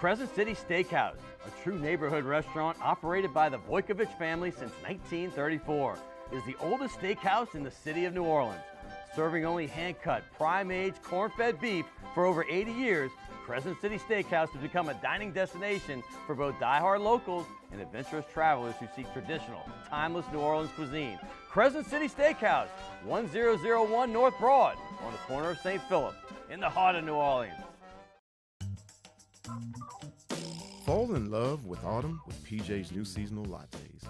Crescent City Steakhouse, a true neighborhood restaurant operated by the Vojkovic family since 1934, is the oldest steakhouse in the city of New Orleans. Serving only hand-cut, prime-aged, corn-fed beef for over 80 years, Crescent City Steakhouse has become a dining destination for both die-hard locals and adventurous travelers who seek traditional, timeless New Orleans cuisine. Crescent City Steakhouse, 1001 North Broad, on the corner of St. Philip, in the heart of New Orleans. Fall in love with autumn with PJ's new seasonal lattes.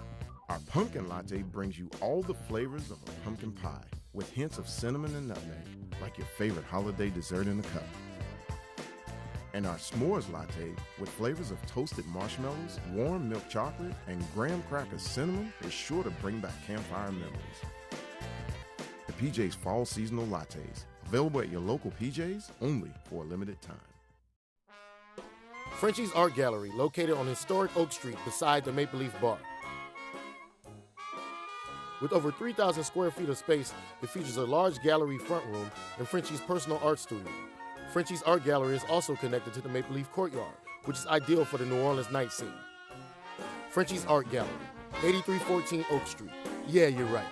Our pumpkin latte brings you all the flavors of a pumpkin pie, with hints of cinnamon and nutmeg, like your favorite holiday dessert in a cup. And our s'mores latte, with flavors of toasted marshmallows, warm milk chocolate, and graham cracker cinnamon, is sure to bring back campfire memories. The PJ's Fall Seasonal Lattes, available at your local PJ's, only for a limited time. Frenchie's Art Gallery, located on historic Oak Street beside the Maple Leaf Bar. With over 3,000 square feet of space, it features a large gallery front room and Frenchie's personal art studio. Frenchie's Art Gallery is also connected to the Maple Leaf Courtyard, which is ideal for the New Orleans night scene. Frenchie's Art Gallery, 8314 Oak Street. Yeah, you're right.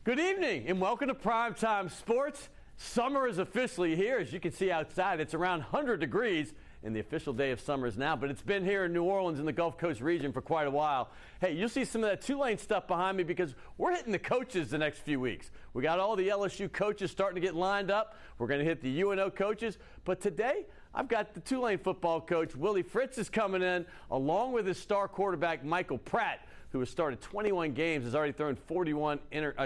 Good evening and welcome to Primetime Sports. Summer is officially here. As you can see outside, it's around 100 degrees and the official day of summer is now, but it's been here in New Orleans in the Gulf Coast region for quite a while. Hey, you'll see some of that Tulane stuff behind me because we're hitting the coaches the next few weeks. We got all the LSU coaches starting to get lined up. We're going to hit the UNO coaches, but today I've got the Tulane football coach, Willie Fritz, is coming in, along with his star quarterback, Michael Pratt, who has started 21 games, has already thrown 41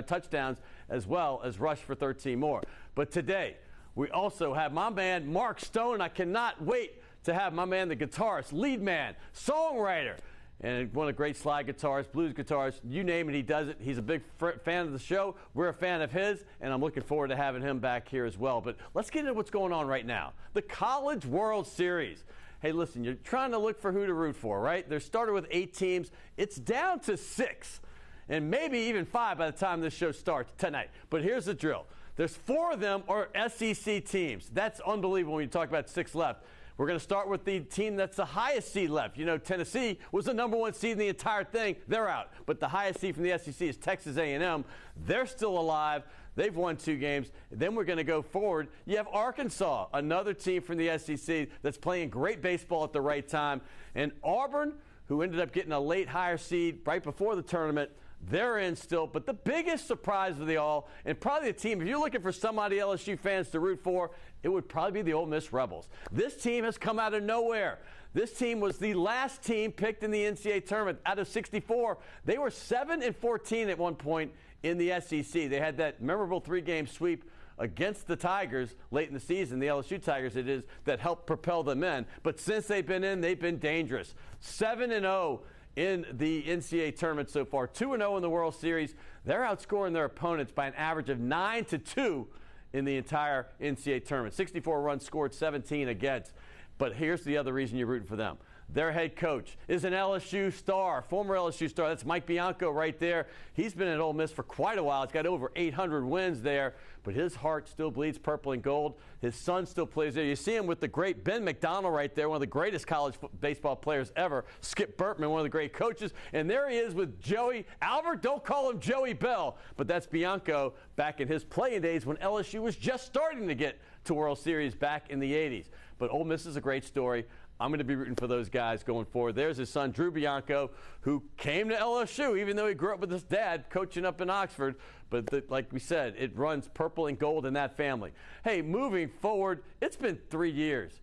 touchdowns, as well as rushed for 13 more. But today, we also have my man, Marc Stone. I cannot wait to have my man, the guitarist, lead man, songwriter, and one of the great slide guitarists, blues guitarists, you name it, he does it. He's a big fan of the show. We're a fan of his, and I'm looking forward to having him back here as well. But let's get into what's going on right now. The College World Series. Hey, listen, you're trying to look for who to root for, right? They're started with 8 teams. It's down to 6, and maybe even 5 by the time this show starts tonight. But here's the drill. There's 4 of them are SEC teams. That's unbelievable when you talk about 6 left. We're going to start with the team that's the highest seed left. You know, Tennessee was the #1 seed in the entire thing. They're out. But the highest seed from the SEC is Texas A&M. They're still alive. They've won 2 games. Then we're going to go forward. You have Arkansas, another team from the SEC that's playing great baseball at the right time. And Auburn, who ended up getting a late higher seed right before the tournament, they're in still. But the biggest surprise of the all, and probably the team, if you're looking for somebody LSU fans to root for, it would probably be the Ole Miss Rebels. This team has come out of nowhere. This team was the last team picked in the NCAA tournament out of 64. They were 7-14 at one point in the SEC. They had that memorable 3-game sweep against the Tigers late in the season, the LSU Tigers it is, that helped propel them in. But since they've been in, they've been dangerous. 7-0 in the NCAA tournament so far, 2-0 in the World Series. They're outscoring their opponents by an average of 9-2 in the entire NCAA tournament. 64 runs scored, 17 against. But here's the other reason you're rooting for them. Their head coach is an LSU star, former LSU star. That's Mike Bianco right there. He's been at Ole Miss for quite a while. He's got over 800 wins there, but his heart still bleeds purple and gold. His son still plays there. You see him with the great Ben McDonald right there, one of the greatest college baseball players ever. Skip Bertman, one of the great coaches. And there he is with Joey Albert. Don't call him Joey Bell, but that's Bianco back in his playing days when LSU was just starting to get to World Series back in the 80s. But Ole Miss is a great story. I'm going to be rooting for those guys going forward. There's his son, Drew Bianco, who came to LSU, even though he grew up with his dad coaching up in Oxford. But like we said, it runs purple and gold in that family. Hey, moving forward, it's been 3 years.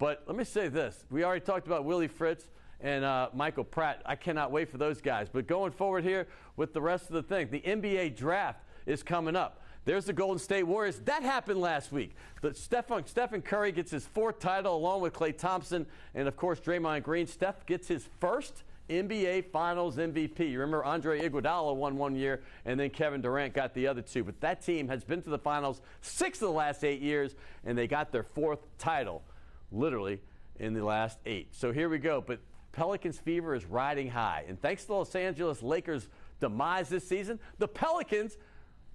But let me say this. We already talked about Willie Fritz and Michael Pratt. I cannot wait for those guys. But going forward here with the rest of the thing, the NBA draft is coming up. There's the Golden State Warriors. That happened last week. But Stephen Curry gets his 4th title along with Klay Thompson and, of course, Draymond Green. Steph gets his first NBA Finals MVP. You remember Andre Iguodala won one year, and then Kevin Durant got the other two. But that team has been to the Finals 6 of the last 8 years, and they got their 4th title, literally, in the last 8. So here we go. But Pelicans fever is riding high. And thanks to the Los Angeles Lakers' demise this season, the Pelicans,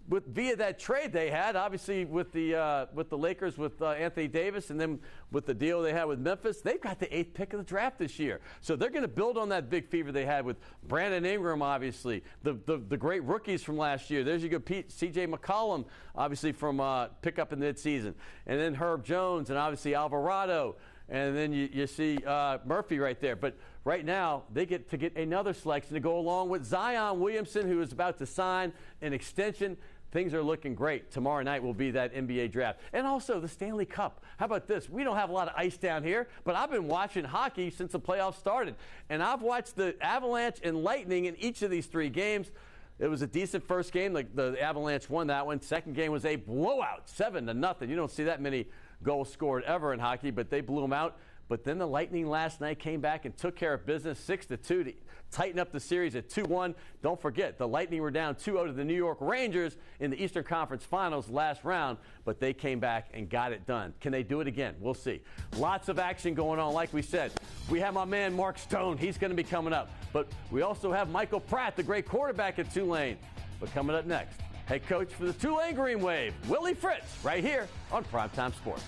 via that trade they had, obviously with the Lakers with Anthony Davis, and then with the deal they had with Memphis, they've got the 8th pick of the draft this year. So they're going to build on that big fever they had with Brandon Ingram, obviously, the great rookies from last year. There's your good C.J. McCollum, obviously from pickup in midseason, and then Herb Jones, and obviously Alvarado. And then you see Murphy right there. But right now, they get another selection to go along with Zion Williamson, who is about to sign an extension. Things are looking great. Tomorrow night will be that NBA draft. And also the Stanley Cup. How about this? We don't have a lot of ice down here, but I've been watching hockey since the playoffs started. And I've watched the Avalanche and Lightning in each of these 3 games. It was a decent first game. The Avalanche won that one. Second game was a blowout, 7-0. You don't see that many goals scored ever in hockey, but they blew them out. But then the Lightning last night came back and took care of business 6-2 to tighten up the series at 2-1. Don't forget, the Lightning were down 2-0 to the New York Rangers in the Eastern Conference Finals last round, but they came back and got it done. Can they do it again? We'll see. Lots of action going on. Like we said, we have my man Marc Stone. He's going to be coming up. But we also have Michael Pratt, the great quarterback at Tulane. But coming up next, head coach for the Tulane Green Wave, Willie Fritz, right here on Primetime Sports.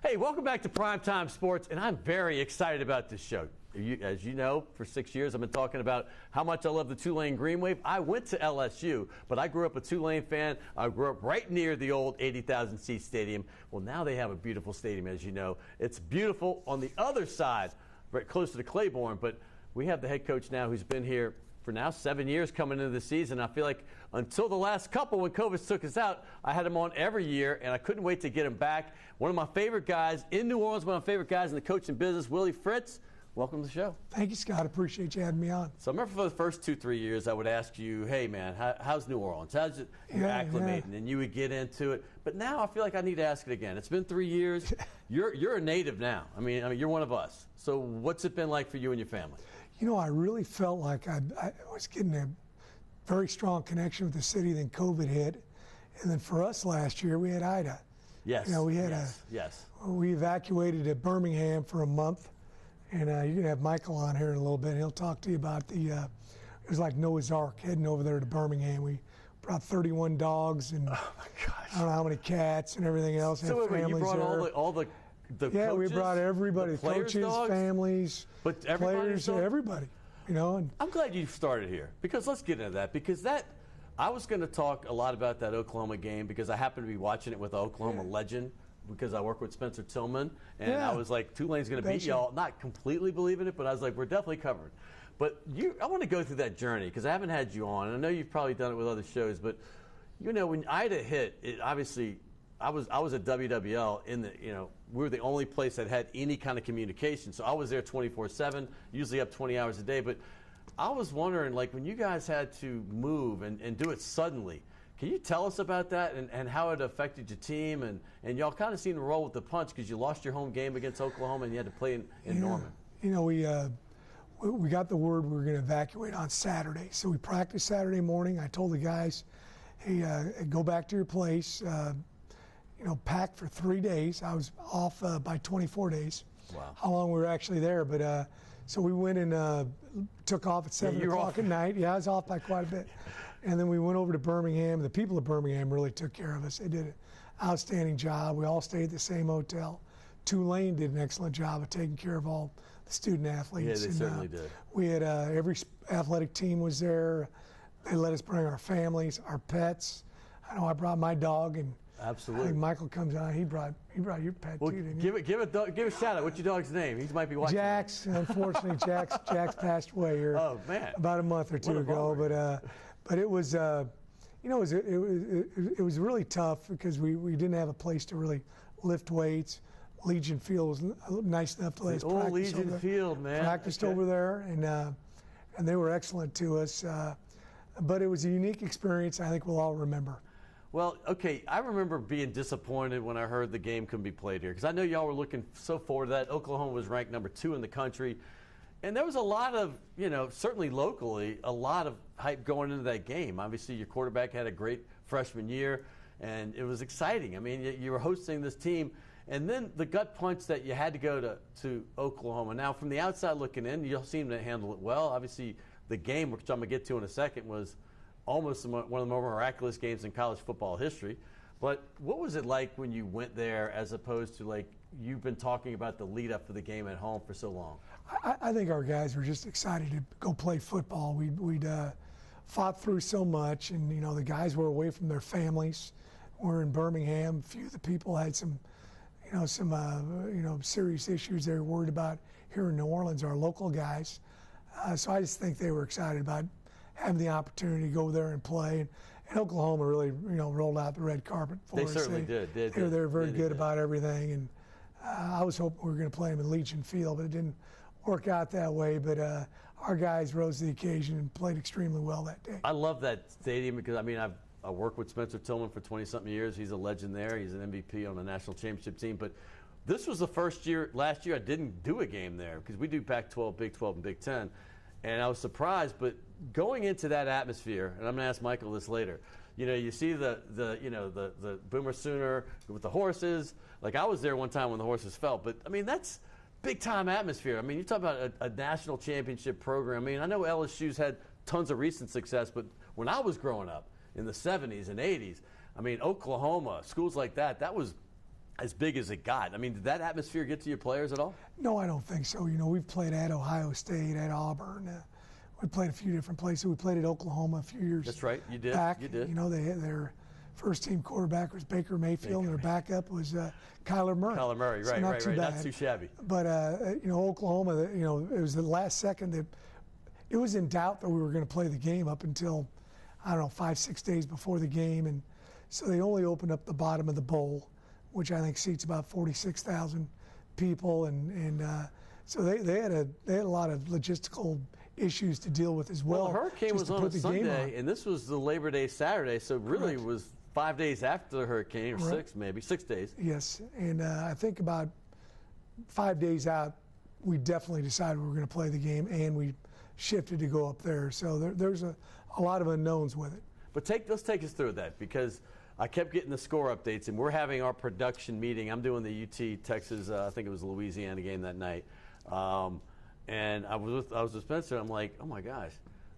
Hey, welcome back to Primetime Sports, and I'm very excited about this show. As you know, for 6 years I've been talking about how much I love the Tulane Green Wave. I went to LSU, but I grew up a Tulane fan. I grew up right near the old 80,000-seat stadium. Well, now they have a beautiful stadium, as you know. It's beautiful on the other side, right closer to Claiborne, but we have the head coach now who's been here for now 7 years coming into the season. I feel like until the last couple when COVID took us out, I had him on every year, and I couldn't wait to get him back. One of my favorite guys in New Orleans, one of my favorite guys in the coaching business, Willie Fritz. Welcome to the show. Thank you, Scott. Appreciate you having me on. So I remember for the first 2-3 years, I would ask you, hey, man, how's New Orleans? How's it acclimating? Yeah. And you would get into it. But now I feel like I need to ask it again. It's been 3 years. You're a native now. I mean, you're one of us. So what's it been like for you and your family? You know, I really felt like I was getting a very strong connection with the city. Then COVID hit. And then for us last year, we had Ida. Yes. You know, we had we evacuated to Birmingham for a month. And you're going to have Michael on here in a little bit. He'll talk to you about it was like Noah's Ark heading over there to Birmingham. We brought 31 dogs and I don't know how many cats and everything else. So wait, you brought all the coaches? We brought everybody, the coaches, dogs? Families, but players, everybody. You know. And I'm glad you started here because let's get into that because I was going to talk a lot about that Oklahoma game because I happened to be watching it with the Oklahoma legend. Because I work with Spencer Tillman, and I was like, Tulane's going to beat y'all. Not completely believing it, but I was like, we're definitely covered. But I want to go through that journey because I haven't had you on. And I know you've probably done it with other shows, but you know, when Ida hit, obviously, I was at WWL we were the only place that had any kind of communication. So I was there 24/7, usually up 20 hours a day. But I was wondering, like, when you guys had to move and do it suddenly. Can you tell us about that and how it affected your team? And y'all kind of seemed to roll with the punch because you lost your home game against Oklahoma and you had to play in Norman. You know, we got the word we were going to evacuate on Saturday. So we practiced Saturday morning. I told the guys, hey, go back to your place, pack for 3 days. I was off by 24 days. Wow. How long we were actually there. But so we went and took off at 7 o'clock at night. Yeah, I was off by quite a bit. And then we went over to Birmingham. The people of Birmingham really took care of us. They did an outstanding job. We all stayed at the same hotel. Tulane did an excellent job of taking care of all the student athletes. Yeah, they certainly did. We had every athletic team was there. They let us bring our families, our pets. I know I brought my dog, and absolutely. I think Michael comes on. He brought your pet too, didn't you? Give a shout out. What's your dog's name? He might be watching. Jax. Unfortunately, Jax passed away here. Oh man. About a month or two ago, But it was, it was really tough because we didn't have a place to really lift weights. Legion Field was nice enough to let us practice Legion over there. Field, man. Practiced over there, and they were excellent to us. But it was a unique experience I think we'll all remember. Well, okay, I remember being disappointed when I heard the game couldn't be played here, because I know y'all were looking so forward to that. Oklahoma was ranked number 2 in the country, and there was a lot of, certainly locally, a lot of hype going into that game. Obviously, your quarterback had a great freshman year, and it was exciting. I mean, you were hosting this team, and then the gut punch that you had to go to Oklahoma. Now, from the outside looking in, you seem to handle it well. Obviously, the game, which I'm going to get to in a second, was almost one of the more miraculous games in college football history. But what was it like when you went there, as opposed to, like, you've been talking about the lead up for the game at home for so long? I think our guys were just excited to go play football. We'd fought through so much, and the guys were away from their families. We're in Birmingham. A few of the people had some serious issues they were worried about here in New Orleans, our local guys. So I just think they were excited about having the opportunity to go there and play. And Oklahoma really, rolled out the red carpet for us. They certainly did. They were very good about everything. And I was hoping we were going to play them in Legion Field, but it didn't work out that way. But our guys rose to the occasion and played extremely well that day. I love that stadium because, I worked with Spencer Tillman for 20-something years. He's a legend there. He's an MVP on the national championship team. But this was the first year, last year, I didn't do a game there because we do Pac-12, Big 12, and Big 10. And I was surprised, but going into that atmosphere, and I'm going to ask Michael this later, you see the Boomer Sooner with the horses. Like, I was there one time when the horses fell. But, that's big-time atmosphere. You talk about a national championship program. I know LSU's had tons of recent success, but when I was growing up in the 70s and 80s, Oklahoma, schools like that was as big as it got. Did that atmosphere get to your players at all? No, I don't think so. We've played at Ohio State, at Auburn. We played a few different places. We played at Oklahoma a few years back. That's right. You did. Back. You did. Their first-team quarterback was Baker Mayfield, and their backup was Kyler Murray. Kyler Murray, so right. Not too shabby. But, Oklahoma, it was the last second that it was in doubt that we were going to play the game up until, 5-6 days before the game. And so they only opened up the bottom of the bowl, which I think seats about 46,000 people. And so they had a lot of logistical issues to deal with as well. Well, the hurricane was on a Sunday, and this was the Labor Day Saturday, so really it was 5 days after the hurricane, or 6 maybe, 6 days. Yes, and I think about 5 days out, we definitely decided we were going to play the game, and we shifted to go up there. So there's a lot of unknowns with it. But let's take us through that, because I kept getting the score updates, and we're having our production meeting. I'm doing the UT Texas, I think it was Louisiana game that night. And I was with Spencer, and I'm like, oh my gosh,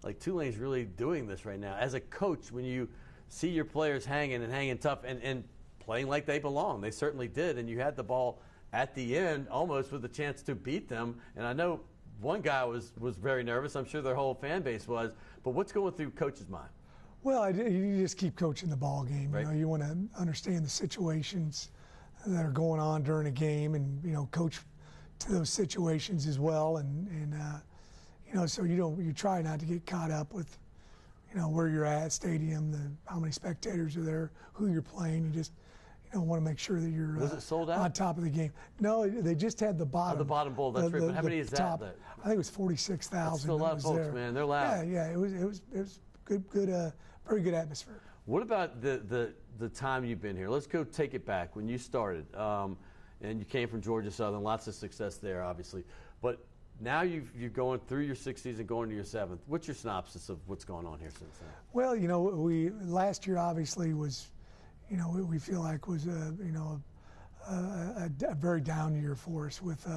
like Tulane's really doing this right now. As a coach, when you see your players hanging tough and playing like they belong, they certainly did, and you had the ball at the end almost with a chance to beat them. And I know one guy was very nervous. I'm sure their whole fan base was. But what's going through coach's mind? Well, you just keep coaching the ball game. Right. You want to understand the situations that are going on during a game, and coach to those situations as well, and so you try not to get caught up with where you're at, stadium, how many spectators are there, who you're playing. You just want to make sure that you're was it sold out? On top of the game. No, they just had the bottom. Oh, the bottom bowl. That's right. But how many is top, that? I think it was 46,000. That's still a lot of folks, man. They're loud. Yeah. It was good, very good atmosphere. What about the time you've been here? Let's go take it back when you started. And you came from Georgia Southern, lots of success there, obviously. But now you're going through your 6th season, going to your 7th. What's your synopsis of what's going on here since then? Well, we last year obviously was, we feel like was a very down year for us with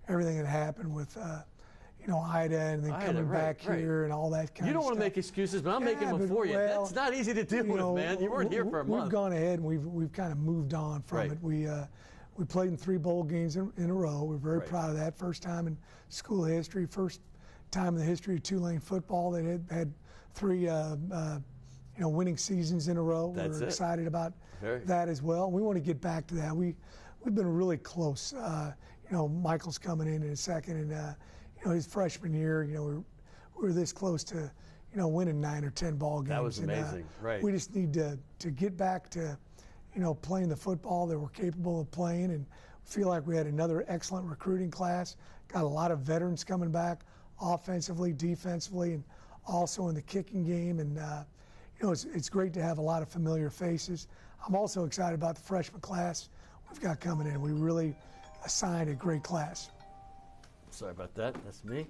everything that happened with Ida and then coming back here and all that kind of stuff. You don't want to make excuses, but I'm making them for you. That's not easy to deal with, man. You weren't here for a month. We've gone ahead and we've kind of moved on from it. We played in 3 bowl games in a row. We're very proud of that. First time in school history, first time in the history of Tulane football that had 3 winning seasons in a row. We're excited about that as well. We want to get back to that. We've been really close. Michael's coming in a second, and his freshman year, we were this close to winning 9 or 10 ball games. That was amazing. Right. We just need to get back to playing the football that we're capable of playing, and Feel like we had another excellent recruiting class. Got a lot of veterans coming back, offensively, defensively, and also in the kicking game. And it's great to have a lot of familiar faces. I'm also excited about the freshman class we've got coming in. We really assigned a great class. Sorry about that. That's me.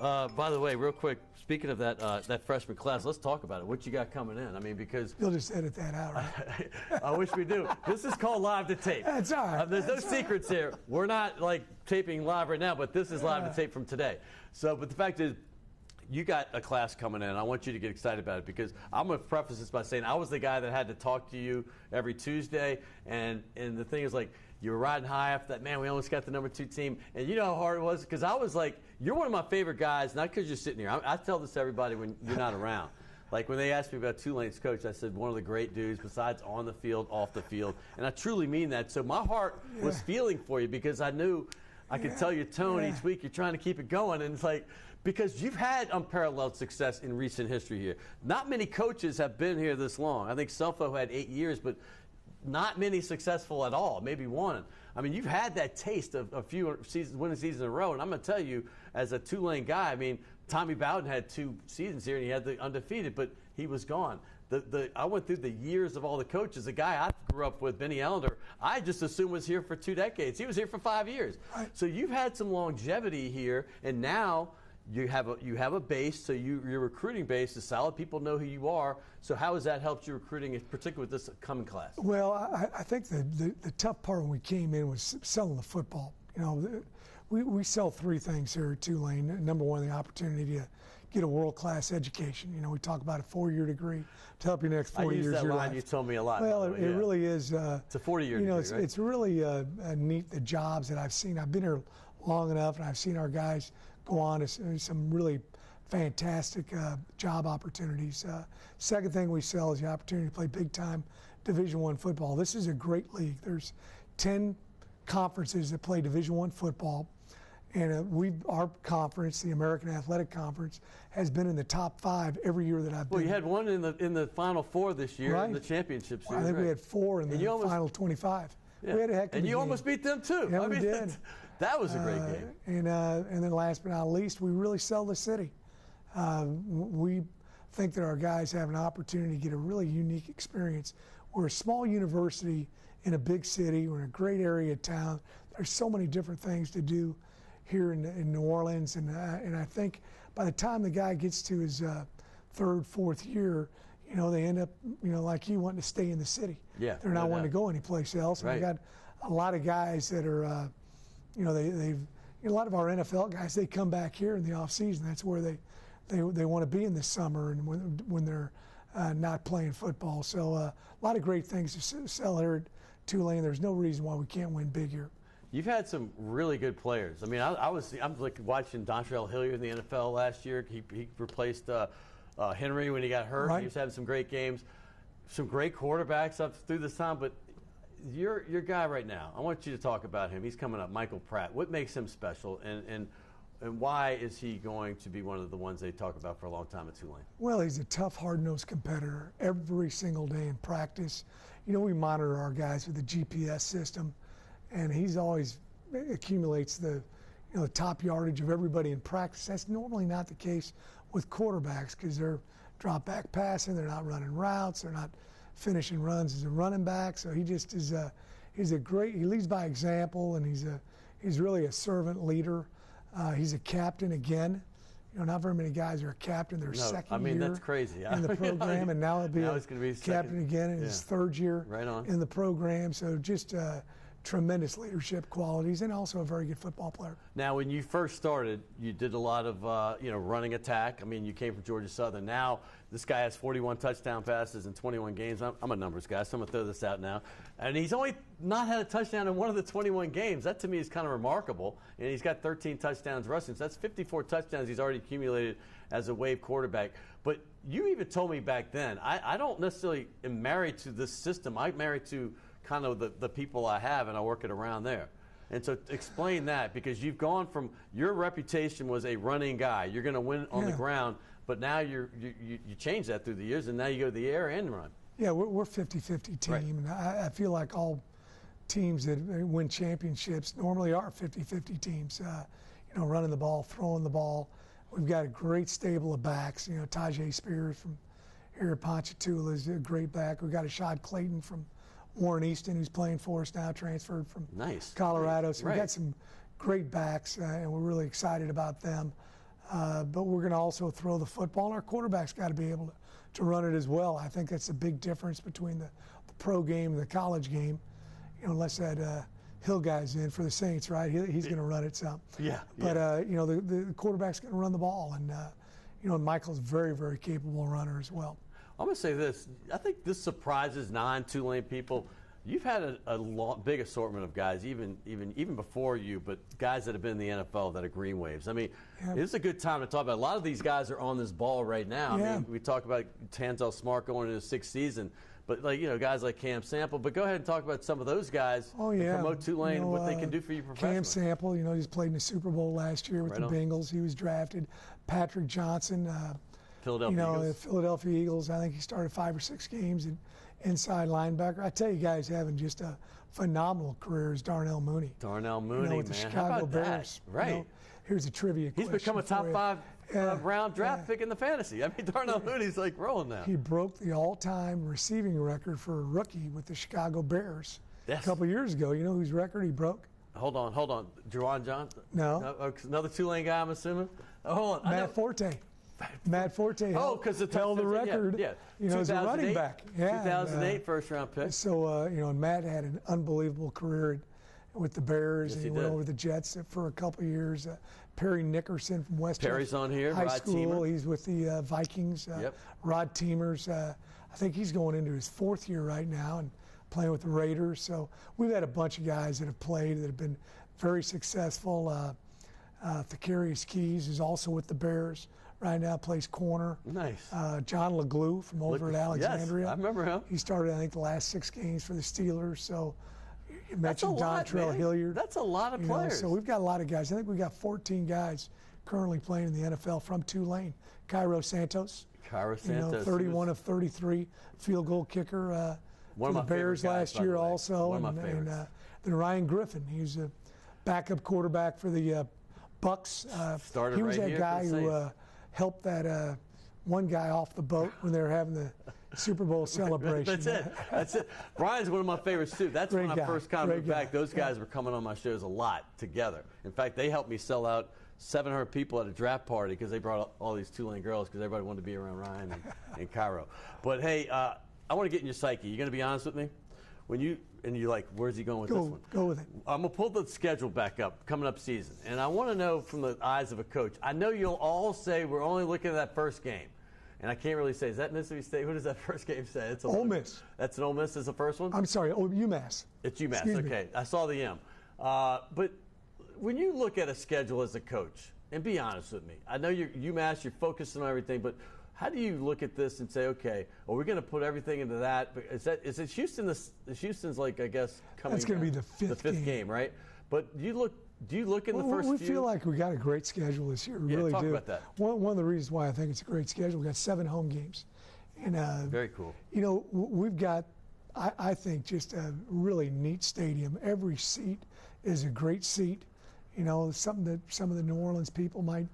By the way, real quick, speaking of that freshman class, let's talk about it. What you got coming in? I mean, because you'll just edit that out, right? I wish we do. This is called live to tape. That's all right. There's no secrets here. We're not like taping live right now, but this is live to tape from today. So, but the fact is, you got a class coming in. I want you to get excited about it because I'm going to preface this by saying I was the guy that had to talk to you every Tuesday, and the thing is like you were riding high after that. Man, we almost got the #2 team, and you know how hard it was because I was like, you're one of my favorite guys, not because you're sitting here. I tell this to everybody when you're not around. Like when they asked me about Tulane's coach, I said one of the great dudes besides on the field, off the field, and I truly mean that. So my heart was feeling for you because I knew I could tell your tone each week. You're trying to keep it going, and it's like. Because you've had unparalleled success in recent history here. Not many coaches have been here this long. I think Selfo had 8 years, but not many successful at all, maybe one. I mean, you've had that taste of a few winning seasons in a row, and I'm going to tell you, as a Tulane guy, I mean, Tommy Bowden had 2 seasons here, and he had the undefeated, but he was gone. I went through the years of all the coaches. The guy I grew up with, Benny Allender, I just assumed was here for 2 decades. He was here for 5 years. Right. So you've had some longevity here, and now you have a base, so your recruiting base is solid. People know who you are. So how has that helped you recruiting, particularly with this coming class? Well, I think the tough part when we came in was selling the football. You know, we sell 3 things here at Tulane. Number one, the opportunity to get a world-class education. You know, we talk about a 4-year degree to help you next 40 years of your life. I use that line you told me a lot. Well, it really is. It's a 40-year degree, right? It's really neat, the jobs that I've seen. I've been here long enough, and I've seen our guys go on to some really fantastic job opportunities. Second thing we sell is the opportunity to play big-time Division I football. This is a great league. There's 10 conferences that play Division I football, and our conference, the American Athletic Conference, has been in the top 5 every year that I've been. Well, you had one in the Final Four this year in the championship series. I think we had 4 in the Final 25. Yeah. We had a heck of a game. And you almost beat them too. Yeah, we did. That was a great game. And then last but not least, we really sell the city. We think that our guys have an opportunity to get a really unique experience. We're a small university in a big city. We're in a great area of town. There's so many different things to do here in New Orleans. And I think by the time the guy gets to his 3rd, 4th year, you know, they end up, you know, like you, wanting to stay in the city. Yeah, they're not wanting to go anyplace else. Right. And we got a lot of guys that are, you know, a lot of our NFL guys, they come back here in the off season. That's where they want to be in the summer and when they're not playing football. So a lot of great things to sell here at Tulane. There's no reason why we can't win big here. You've had some really good players. I mean, I'm like watching Dontrell Hilliard in the NFL last year. He replaced Henry when he got hurt. Right. He was having some great games, some great quarterbacks up through this time. But your guy right now, I want you to talk about him. He's coming up, Michael Pratt. What makes him special, and why is he going to be one of the ones they talk about for a long time at Tulane? Well, he's a tough, hard-nosed competitor every single day in practice. You know, we monitor our guys with the GPS system, and he's always accumulates the top yardage of everybody in practice. That's normally not the case with quarterbacks because they're drop back passing, they're not running routes, they're not finishing runs as a running back. So he just is he leads by example, and he's really a servant leader. He's a captain again. You know, not very many guys are a captain their second year. That's crazy. In the program, and now he'll be a captain again in his 3rd year in the program. So just tremendous leadership qualities, and also a very good football player. Now, when you first started, you did a lot of running attack. I mean, you came from Georgia Southern. Now, this guy has 41 touchdown passes in 21 games. I'm a numbers guy, so I'm going to throw this out now. And he's only not had a touchdown in one of the 21 games. That, to me, is kind of remarkable. And he's got 13 touchdowns rushing. So that's 54 touchdowns he's already accumulated as a wave quarterback. But you even told me back then, I don't necessarily am married to this system. I'm married to kind of the people I have, and I work it around there. And so explain that, because you've gone from your reputation was a running guy. You're going to win on the ground, but now you change that through the years, and now you go to the air and run. Yeah, we're 50-50 team, right. and I feel like all teams that win championships normally are 50-50 teams, you know, running the ball, throwing the ball. We've got a great stable of backs. You know, Tajay Spears from here at Ponchatoula is a great back. We've got Ashad Clayton from Warren Easton, who's playing for us now, transferred from Colorado. So we've got some great backs, and we're really excited about them. But we're going to also throw the football, and our quarterback's got to be able to run it as well. I think that's a big difference between the pro game and the college game. You know, unless that Hill guy's in for the Saints, right? He's going to run it some. Yeah. But you know, the quarterback's going to run the ball, and you know, Michael's a very, very capable runner as well. I'm going to say this. I think this surprises non-Tulane people. You've had a big assortment of guys, even before you, but guys that have been in the NFL that are green waves. I mean, it's a good time to talk about. A lot of these guys are on this ball right now. I mean, we talk about Tanzel Smart going into his 6th season, but like, you know, guys like Cam Sample. But go ahead and talk about some of those guys. Oh yeah, and promote Tulane, you know, what they can do for you professionally. Cam Sample, you know, he's played in the Super Bowl last year with the Bengals. He was drafted. Patrick Johnson, Philadelphia Eagles. I think he started 5 or 6 games and inside linebacker. I tell you, guys having just a phenomenal career is Darnell Mooney. Darnell Mooney, you know, with the Chicago Bears. Right. You know, here's a trivia question. He's become a top 5 round draft pick in the fantasy. I mean, Darnell Mooney's like rolling now. He broke the all-time receiving record for a rookie with the Chicago Bears a couple years ago. You know whose record he broke? Hold on. Juwan Johnson? No. Another Tulane guy, I'm assuming? Oh, hold on. Matt Forte. Matt Forte held the record. Yeah. You know, as a running back. Yeah. 2008 first-round pick. So, you know, Matt had an unbelievable career with the Bears, and he went over the Jets for a couple of years. Perry Nickerson from West Perry's on here. High Rod School. Teamer. He's with the Vikings. Rod Teamers. I think he's going into his 4th year right now and playing with the Raiders. So we've had a bunch of guys that have played that have been very successful. Thacarius Keys is also with the Bears. Right now plays corner. Nice. John LeGlue from over at Alexandria. Yes, I remember him. He started, I think, the last 6 games for the Steelers. So you mentioned Dontrell Hilliard. That's a lot of players. So we've got a lot of guys. I think we've got 14 guys currently playing in the NFL from Tulane. Cairo Santos. You know, 31 of 33 field goal kicker for the Bears last year also. One of my favorites. And then Ryan Griffin. He's a backup quarterback for the Bucks. Started he was right that guy who helped that one guy off the boat when they were having the Super Bowl celebration. That's it. Brian's one of my favorites too. That's when I first kind of moved back. Those guys were coming on my shows a lot together. In fact, they helped me sell out 700 people at a draft party because they brought all these Tulane girls because everybody wanted to be around Ryan and Cairo. But hey, I want to get in your psyche. You going to be honest with me? When you're like, where's he going with this one? Go with it. I'm going to pull the schedule back up, coming up season. And I want to know from the eyes of a coach. I know you'll all say we're only looking at that first game. And I can't really say, is that Mississippi State? Who does that first game say? It's Ole Miss. That's an Ole Miss as the first one? I'm sorry, UMass. It's UMass, okay. I saw the M. But when you look at a schedule as a coach, and be honest with me, I know you're UMass, you're focused on everything, but how do you look at this and say, okay, are we going to put everything into that? Is it Houston? Houston's like, I guess, coming. That's going to be the fifth game, right? But do you look in the first? We feel like we got a great schedule this year. We really talk do. About that. One of the reasons why I think it's a great schedule, we got 7 home games, and very cool. You know, we've got, I think, just a really neat stadium. Every seat is a great seat. You know, something that some of the New Orleans people might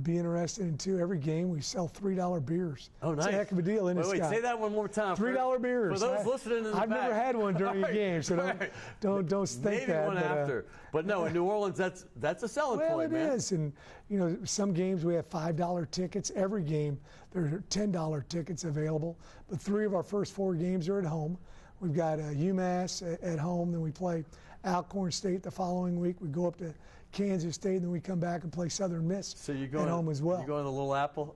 be interested in too. Every game we sell $3 beers. Oh, nice. It's a heck of a deal, isn't it, Wait, say that one more time. $3 beers. For those listening in the I've back. never had one during a game, so don't think Maybe that. Maybe one after. But no, in New Orleans, that's a selling point, man. Well, it is. And, you know, some games we have $5 tickets. Every game there are $10 tickets available. But 3 of our first 4 games are at home. We've got UMass at home. Then we play Alcorn State the following week. We go up to Kansas State, and then we come back and play Southern Miss at home as well. You going to the Little Apple?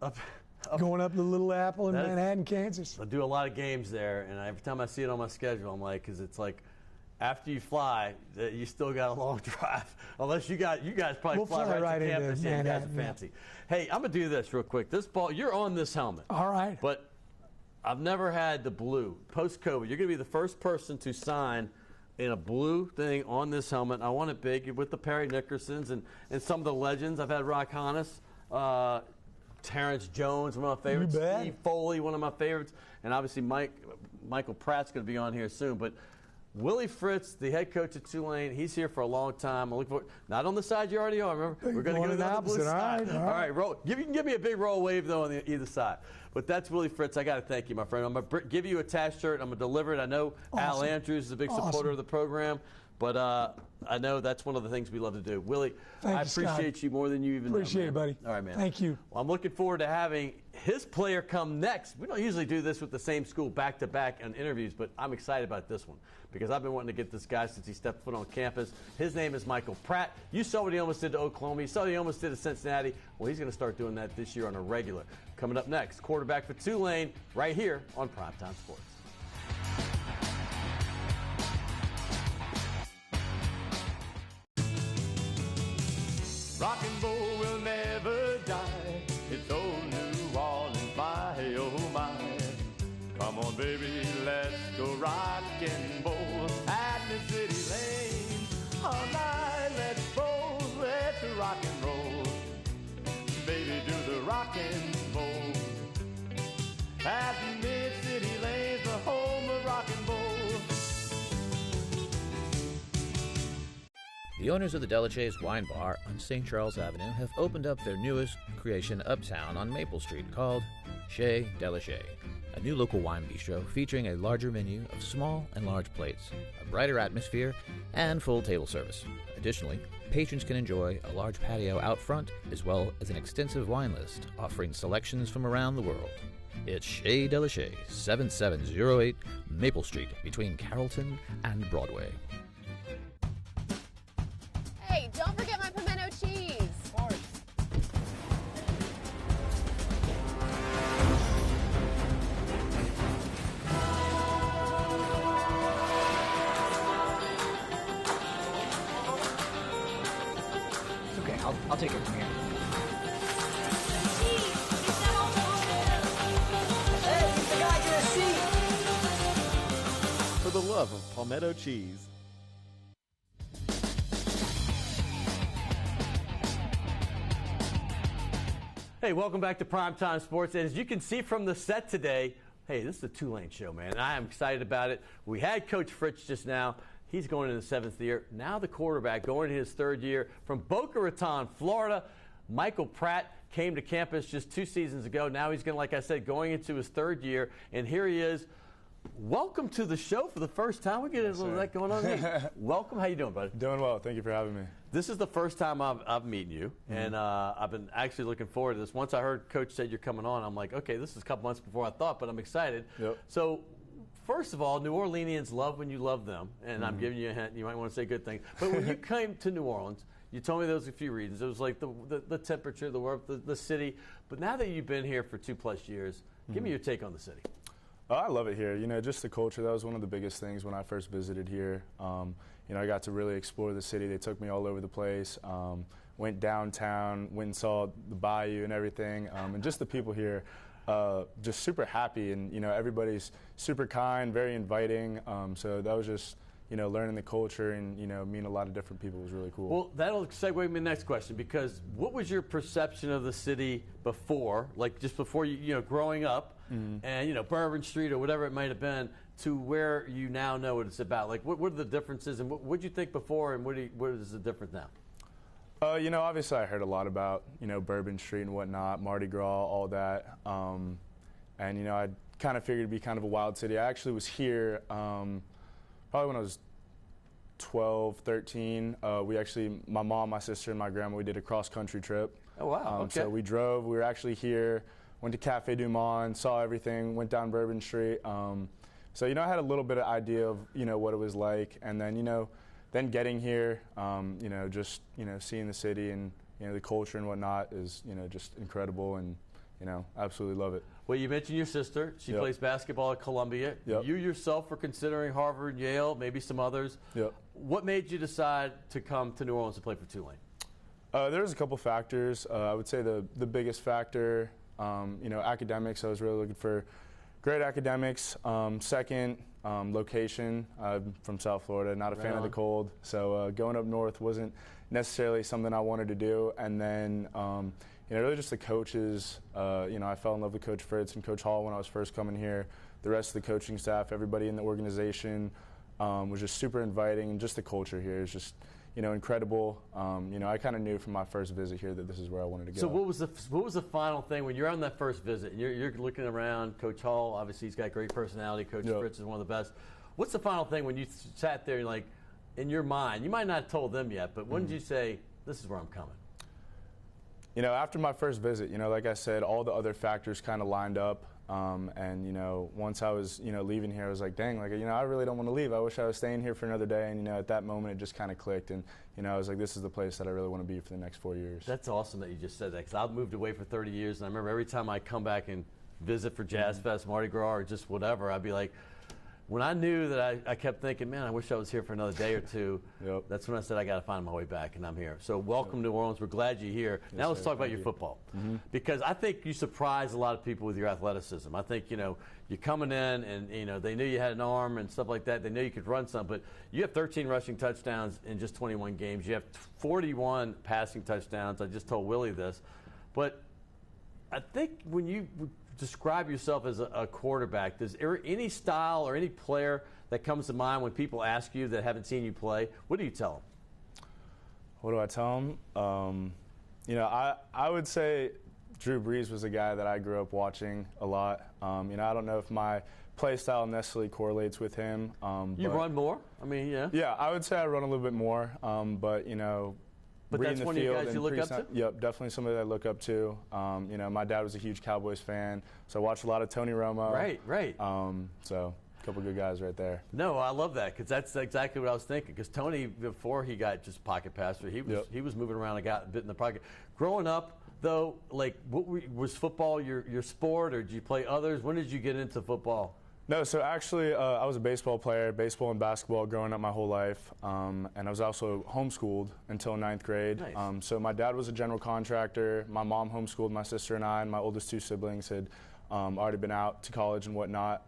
Going up to the Little Apple in Manhattan, Kansas. I do a lot of games there, and every time I see it on my schedule, I'm like, because it's like, after you fly, you still got a long drive. Unless you guys probably fly right to campus. Yeah, you guys are fancy. Hey, I'm going to do this real quick. This ball, you're on this helmet. All right. But I've never had the blue. Post-COVID, you're going to be the first person to sign in a blue thing on this helmet. I want it big with the Perry Nickersons and some of the legends. I've had Rock Hannes, Terrence Jones, one of my favorites. Steve Foley, one of my favorites. And obviously Michael Pratt's going to be on here soon. But Willie Fritz, the head coach at Tulane. He's here for a long time. I look forward, not on the side you already are, remember? We're going to go to the opposite side. All right, roll. You can give me a big roll wave, though, on either side. But that's Willie Fritz. I got to thank you, my friend. I'm going to give you a task shirt. I'm going to deliver it. I know Al Andrews is a big supporter of the program. But I know that's one of the things we love to do. Willie, I appreciate you more than you even know. Appreciate it, buddy. All right, man. Thank you. Well, I'm looking forward to having his player come next. We don't usually do this with the same school back-to-back on interviews, but I'm excited about this one because I've been wanting to get this guy since he stepped foot on campus. His name is Michael Pratt. You saw what he almost did to Oklahoma. You saw what he almost did to Cincinnati. Well, he's going to start doing that this year on a regular. Coming up next, quarterback for Tulane right here on Primetime Sports. Rock and roll will never die. It's old New Orleans, my, oh my. Come on, baby, let's go rock and roll at the city lane. All night, let's roll, let's rock and roll. Baby, do the rock and roll. At Mid-City Lane's the home of rock and roll. The owners of the Delachaise Wine Bar on St. Charles Avenue have opened up their newest creation uptown on Maple Street called Chez Delachaise, a new local wine bistro featuring a larger menu of small and large plates, a brighter atmosphere, and full table service. Additionally, patrons can enjoy a large patio out front as well as an extensive wine list offering selections from around the world. It's Chez Delachaise, 7708 Maple Street between Carrollton and Broadway. Hey, don't forget my pimento cheese. Of course. It's okay, I'll take it from here. Hey, the guy get a seat. For the love of palmetto cheese. Hey, welcome back to Primetime Sports. And as you can see from the set today, hey, this is a Tulane show, man. I am excited about it. We had Coach Fritz just now. He's going into the 7th year. Now the quarterback going into his 3rd year from Boca Raton, Florida. Michael Pratt came to campus just 2 seasons ago. Now he's going to, like I said, going into his 3rd year. And here he is. Welcome to the show for the first time. We get a little of that going on. Welcome. How you doing, buddy? Doing well. Thank you for having me. This is the first time I've meeting you, and I've been actually looking forward to this. Once I heard Coach said you're coming on, I'm like, okay, this is a couple months before I thought, but I'm excited. Yep. So, first of all, New Orleanians love when you love them, and I'm giving you a hint. You might want to say good things. But when you came to New Orleans, you told me there was a few reasons. It was like the temperature, the work, the city. But now that you've been here for 2+ years, give me your take on the city. Oh, I love it here. You know, just the culture. That was one of the biggest things when I first visited here. You know, I got to really explore the city. They took me all over the place. Went downtown, went and saw the bayou and everything. And just the people here, just super happy. And, you know, everybody's super kind, very inviting. So that was just, you know, learning the culture and, you know, meeting a lot of different people was really cool. Well, that'll segue me to the next question, because what was your perception of the city before, like just before you know, growing up, and, you know, Bourbon Street or whatever it might have been, to where you now know what it's about? Like, what are the differences, and what did you think before, and what is the difference now? You know, obviously I heard a lot about, you know, Bourbon Street and whatnot, Mardi Gras, all that. And, you know, I kind of figured it'd be kind of a wild city. I actually was here probably when I was 12, 13. My mom, my sister, and my grandma, we did a cross-country trip. Oh, wow. Okay. So we drove. We were actually here, went to Cafe Du Monde, saw everything, went down Bourbon Street. So, you know, I had a little bit of idea of, you know, what it was like. And then, you know, then getting here, you know, just, you know, seeing the city and, you know, the culture and whatnot is, you know, just incredible, and, you know, absolutely love it. Well, you mentioned your sister. She plays basketball at Columbia. Yep. You yourself were considering Harvard, Yale, maybe some others. Yep. What made you decide to come to New Orleans to play for Tulane? There's a couple factors. I would say the biggest factor, you know, academics. I was really looking for great academics. Second, location. I'm from South Florida, not a fan of the cold. So going up north wasn't necessarily something I wanted to do. And then, you know, really just the coaches. You know, I fell in love with Coach Fritz and Coach Hall when I was first coming here. The rest of the coaching staff, everybody in the organization, was just super inviting, and just the culture here is just, incredible. I kind of knew from my first visit here that this is where I wanted to go. So what was the final thing when you're on that first visit and you're looking around? Coach Hall, obviously he's got great personality. Coach Fritz is one of the best. What's the final thing when you sat there and, like, in your mind, you might not have told them yet, but when did you say, this is where I'm coming? After my first visit, like I said, all the other factors kind of lined up. And once I was, leaving here, I was like, dang, like, I really don't want to leave. I wish I was staying here for another day. And, at that moment, it just kind of clicked. And, I was like, this is the place that I really want to be for the next 4 years. That's awesome that you just said that, because I've moved away for 30 years. And I remember every time I come back and visit for Jazz Fest, Mardi Gras, or just whatever, I'd be like, when I knew that I kept thinking, man, I wish I was here for another day or two, that's when I said I got to find my way back, and I'm here. So welcome, New Orleans. We're glad you're here. Yes, now let's sir. talk about your football, because I think you surprised a lot of people with your athleticism. I think, you're coming in and, they knew you had an arm and stuff like that. They knew you could run some, but you have 13 rushing touchdowns in just 21 games. You have 41 passing touchdowns. I just told Willie this. But I think when you describe yourself as a quarterback, is there any style or any player that comes to mind when people ask you that haven't seen you play? What do you tell them? What do I tell them? I would say Drew Brees was a guy that I grew up watching a lot. I don't know if my play style necessarily correlates with him. You run more? I mean, yeah. Yeah, I would say I run a little bit more, but But that's one of you guys you look up to? Yep, definitely somebody that I look up to. My dad was a huge Cowboys fan, so I watched a lot of Tony Romo. Right. So a couple good guys right there. No, I love that, because that's exactly what I was thinking. Because Tony, before he got just pocket passer, he was moving around and got bit in the pocket. Growing up, though, like, was football your sport, or did you play others? When did you get into football? No, so actually I was a baseball player, baseball and basketball growing up my whole life, and I was also homeschooled until 9th grade. Nice. So my dad was a general contractor. My mom homeschooled my sister and I, and my oldest two siblings had already been out to college and whatnot.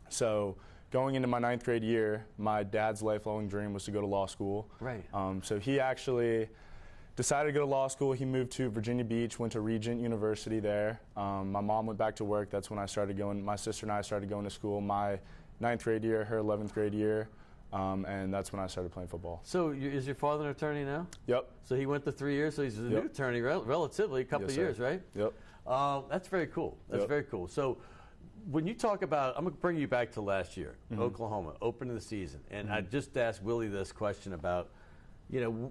So going into my 9th grade year, my dad's lifelong dream was to go to law school. Right. So he actually decided to go to law school. He moved to Virginia Beach, went to Regent University there. My mom went back to work. That's when I started going. My sister and I started going to school my 9th grade year, her 11th grade year, and that's when I started playing football. So is your father an attorney now? Yep. So he went to 3 years, so he's a new attorney, relatively, a couple of years, right? Yep. That's very cool. That's very cool. So when you talk about, I'm going to bring you back to last year, Oklahoma, opening the season, and I just asked Willie this question about,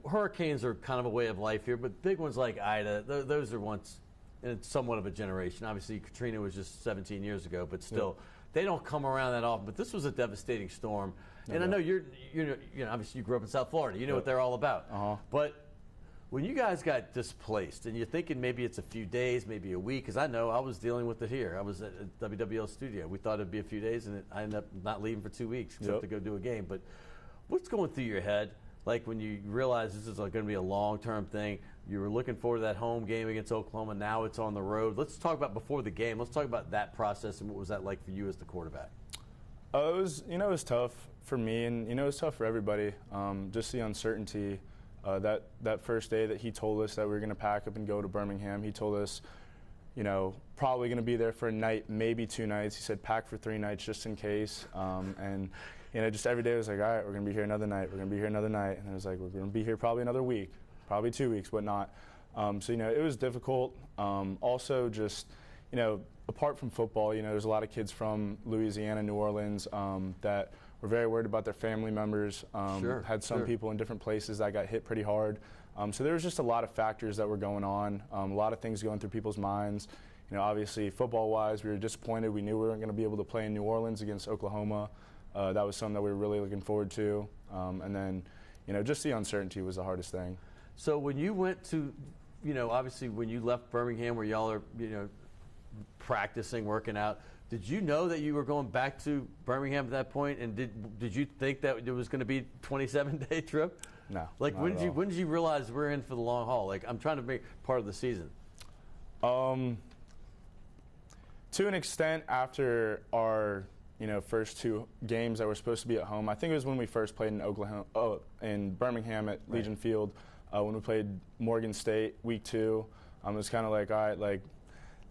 hurricanes are kind of a way of life here, but big ones like Ida, those are once in somewhat of a generation. Obviously, Katrina was just 17 years ago, but still, they don't come around that often. But this was a devastating storm, and I know you're obviously you grew up in South Florida. You know what they're all about. But when you guys got displaced, and you're thinking maybe it's a few days, maybe a week, because I know I was dealing with it here. I was at a WWL studio. We thought it'd be a few days, and I ended up not leaving for 2 weeks except to go do a game. But what's going through your head? Like when you realize this is going to be a long-term thing, you were looking forward to that home game against Oklahoma. Now it's on the road. Let's talk about before the game. Let's talk about that process and what was that like for you as the quarterback? It was tough for me, and it was tough for everybody. Just the uncertainty. That first day that he told us that we were going to pack up and go to Birmingham, he told us, probably going to be there for a night, maybe 2 nights. He said pack for 3 nights just in case, and. Just every day it was like, all right, we're going to be here another night. We're going to be here another night. And it was like, we're going to be here probably another week, probably 2 weeks, whatnot. So, it was difficult. Also just, apart from football, there's a lot of kids from Louisiana, New Orleans that were very worried about their family members. Had some people in different places that got hit pretty hard. So there was just a lot of factors that were going on, a lot of things going through people's minds. Obviously football-wise, we were disappointed. We knew we weren't going to be able to play in New Orleans against Oklahoma. That was something that we were really looking forward to. And then, just the uncertainty was the hardest thing. So when you went to, obviously when you left Birmingham where y'all are, practicing, working out, did you know that you were going back to Birmingham at that point? And did you think that it was going to be a 27-day trip? No. Like when did you realize we're in for the long haul? Like I'm trying to make part of the season. To an extent, after our first 2 games that were supposed to be at home. I think it was when we first played in in Birmingham at Legion Field. When we played Morgan State week 2, it was kind of like, all right, like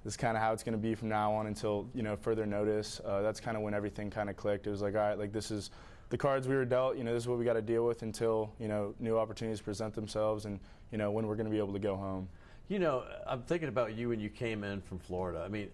this is kind of how it's going to be from now on until further notice. That's kind of when everything kind of clicked. It was like, all right, like this is the cards we were dealt. You know, this is what we got to deal with until, you know, new opportunities present themselves, and, you know, when we're going to be able to go home. You know, I'm thinking about you when you came in from Florida. I mean,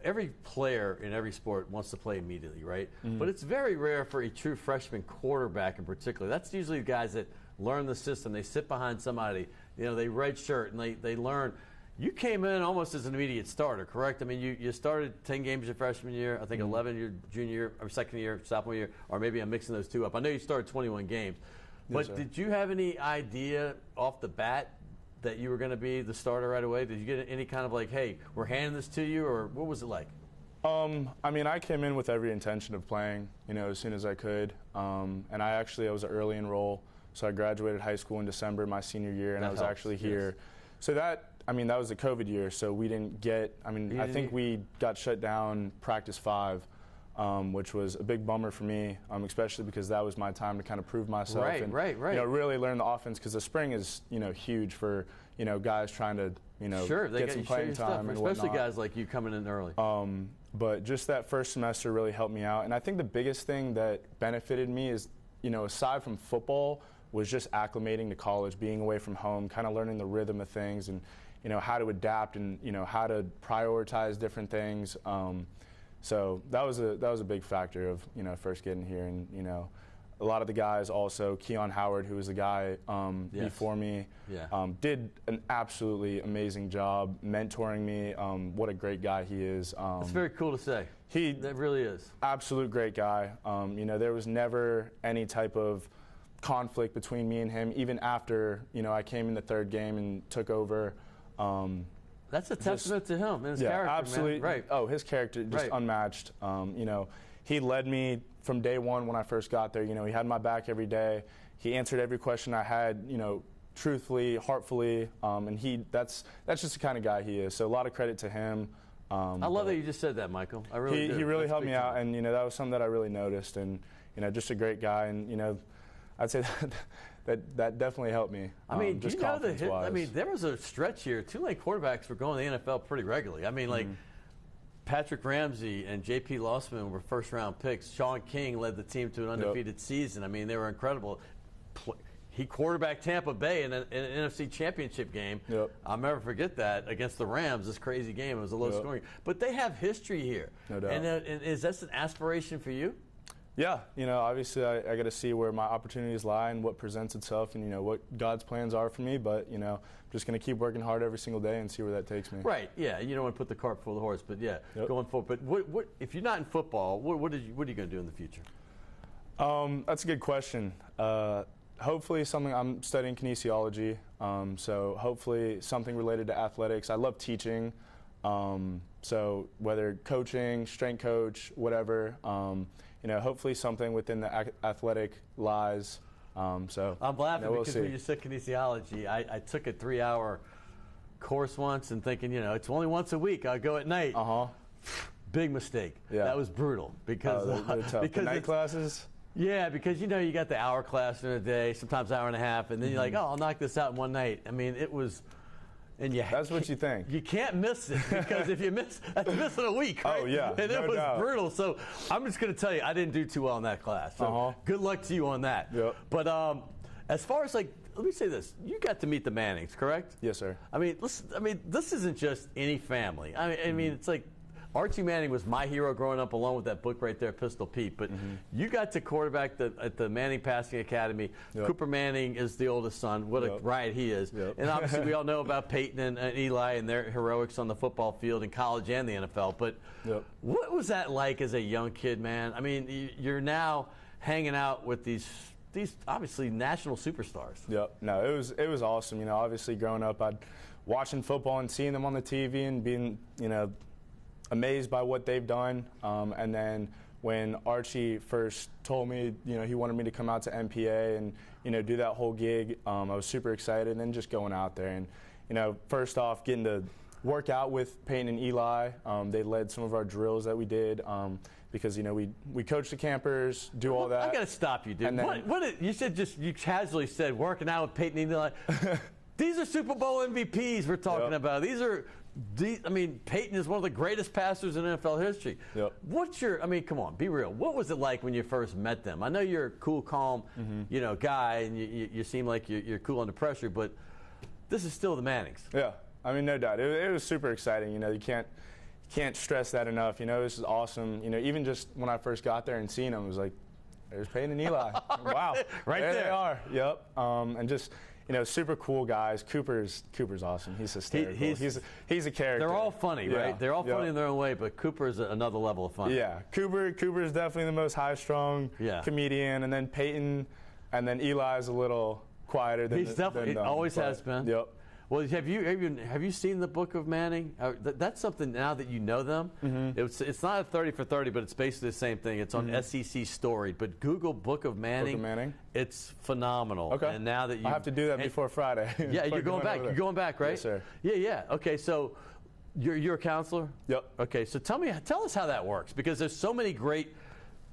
every player in every sport wants to play immediately, right? But it's very rare for a true freshman quarterback in particular. That's usually the guys that learn the system. They sit behind somebody, you know, they redshirt and they learn. You came in almost as an immediate starter, correct? I mean, you started 10 games your freshman year, I think 11 your junior year, or second year, sophomore year, or maybe I'm mixing those two up. I know you started 21 games. But Yes, did you have any idea off the bat that you were going to be the starter right away? Did you get any kind of like, hey, we're handing this to you, or what was it like? I mean, I came in with every intention of playing, you know, as soon as I could. And I was an early enroll, so I graduated high school in December my senior year, and I was actually here. So that was the COVID year, so we didn't get, I think we got shut down practice 5, which was a big bummer for me, especially because that was my time to kind of prove myself and you know, really learn the offense, because the spring is, you know, huge for, you know, guys trying to, you know, get some playing time and especially whatnot. guys like you coming in early. But just that first semester really helped me out, and I think the biggest thing that benefited me is, you know, aside from football, was just acclimating to college, being away from home, kind of learning the rhythm of things, and, you know, how to adapt and, you know, how to prioritize different things. So that was a big factor of, you know, first getting here. And, you know, a lot of the guys also, Keon Howard, who was the guy before me, did an absolutely amazing job mentoring me. What a great guy he is. That's very cool to say. That really is. Absolute great guy. You know, there was never any type of conflict between me and him, even after, you know, I came in the third game and took over. That's a testament to him and his character, absolutely. Man. Right. Oh, his character, just unmatched. You know, he led me from day one when I first got there. You know, he had my back every day. He answered every question I had, you know, truthfully, heartfully, and that's just the kind of guy he is. So a lot of credit to him. I love that you just said that, Michael. I really do. He really helped me out, and, you know, that was something that I really noticed. And, you know, just a great guy, and, you know, I'd say that definitely helped me. I mean, just you know the hit, confidence-wise. I mean, there was a stretch here. Tulane quarterbacks were going to the NFL pretty regularly. I mean, like Patrick Ramsey and J.P. Lossman were first-round picks. Sean King led the team to an undefeated season. I mean, they were incredible. He quarterbacked Tampa Bay in an NFC Championship game. I'll never forget that against the Rams. This crazy game. It was a low scoring. But they have history here. No doubt. And is that an aspiration for you? Yeah, you know, obviously I got to see where my opportunities lie and what presents itself, and, you know, what God's plans are for me. But, you know, I'm just going to keep working hard every single day and see where that takes me. Right. Yeah. You don't want to put the cart before the horse, but going forward. But what if you're not in football? What are you going to do in the future? That's a good question. Hopefully something. I'm studying kinesiology, so hopefully something related to athletics. I love teaching, so whether coaching, strength coach, whatever. You know, hopefully something within the athletic lies. So I'm laughing, you know, because when you said kinesiology, I took a 3-hour course once and thinking, you know, it's only once a week. I'll go at night. Big mistake. That was brutal because because night classes. Yeah, because, you know, you got the hour class in a day, sometimes hour and a half, and then you're like, oh, I'll knock this out in one night. I mean, it was. And that's what you think. You can't miss it, because if you miss, that's missing a week, right? Oh, yeah. And it was brutal. So I'm just going to tell you, I didn't do too well in that class. So good luck to you on that. But as far as, like, let me say this. You got to meet the Mannings, correct? Yes, sir. I mean, listen, this isn't just any family. I mean, it's like Archie Manning was my hero growing up, along with that book right there, Pistol Pete. But you got to quarterback at the Manning Passing Academy. Cooper Manning is the oldest son. What a riot he is. And obviously we all know about Peyton and Eli and their heroics on the football field in college and the NFL. But what was that like as a young kid, man? I mean, you're now hanging out with these obviously national superstars. No, it was awesome. You know, obviously growing up, I'd watching football and seeing them on the TV and being, you know, amazed by what they've done. And then when Archie first told me, you know, he wanted me to come out to MPA and, you know, do that whole gig, I was super excited. And then just going out there and, you know, first off, getting to work out with Peyton and Eli. They led some of our drills that we did, because, you know, we coach the campers, do all that. I got to stop you, dude. And then, you said you casually said working out with Peyton and Eli. These are Super Bowl MVPs we're talking about. These are Peyton is one of the greatest passers in NFL history. Yep. Come on, be real. What was it like when you first met them? I know you're a cool, calm, guy, and you seem like you're cool under pressure, but this is still the Mannings. Yeah, no doubt. It was super exciting. You can't stress that enough. This is awesome. Even just when I first got there and seeing them, it was like, there's Peyton and Eli. Wow, right there they are. Yep. And just. Super cool guys. Cooper's awesome. He's hysterical. He's a character. They're all funny, right? They're all funny in their own way, but Cooper's another level of fun. Yeah, Cooper's definitely the most high-strung comedian, and then Peyton, and then Eli's a little quieter than He's definitely always has been. Yep. Well, have you seen the Book of Manning? That's something now that you know them. Mm-hmm. It's not a 30 for 30, but it's basically the same thing. It's on SEC Story. But Google Book of Manning. Book of Manning. It's phenomenal. Okay. And now that I have to do that before Friday. Yeah, you're going back. You're going back, right? Yes, sir. Yeah. Okay, so you're a counselor. Yep. Okay, so tell us how that works, because there's so many great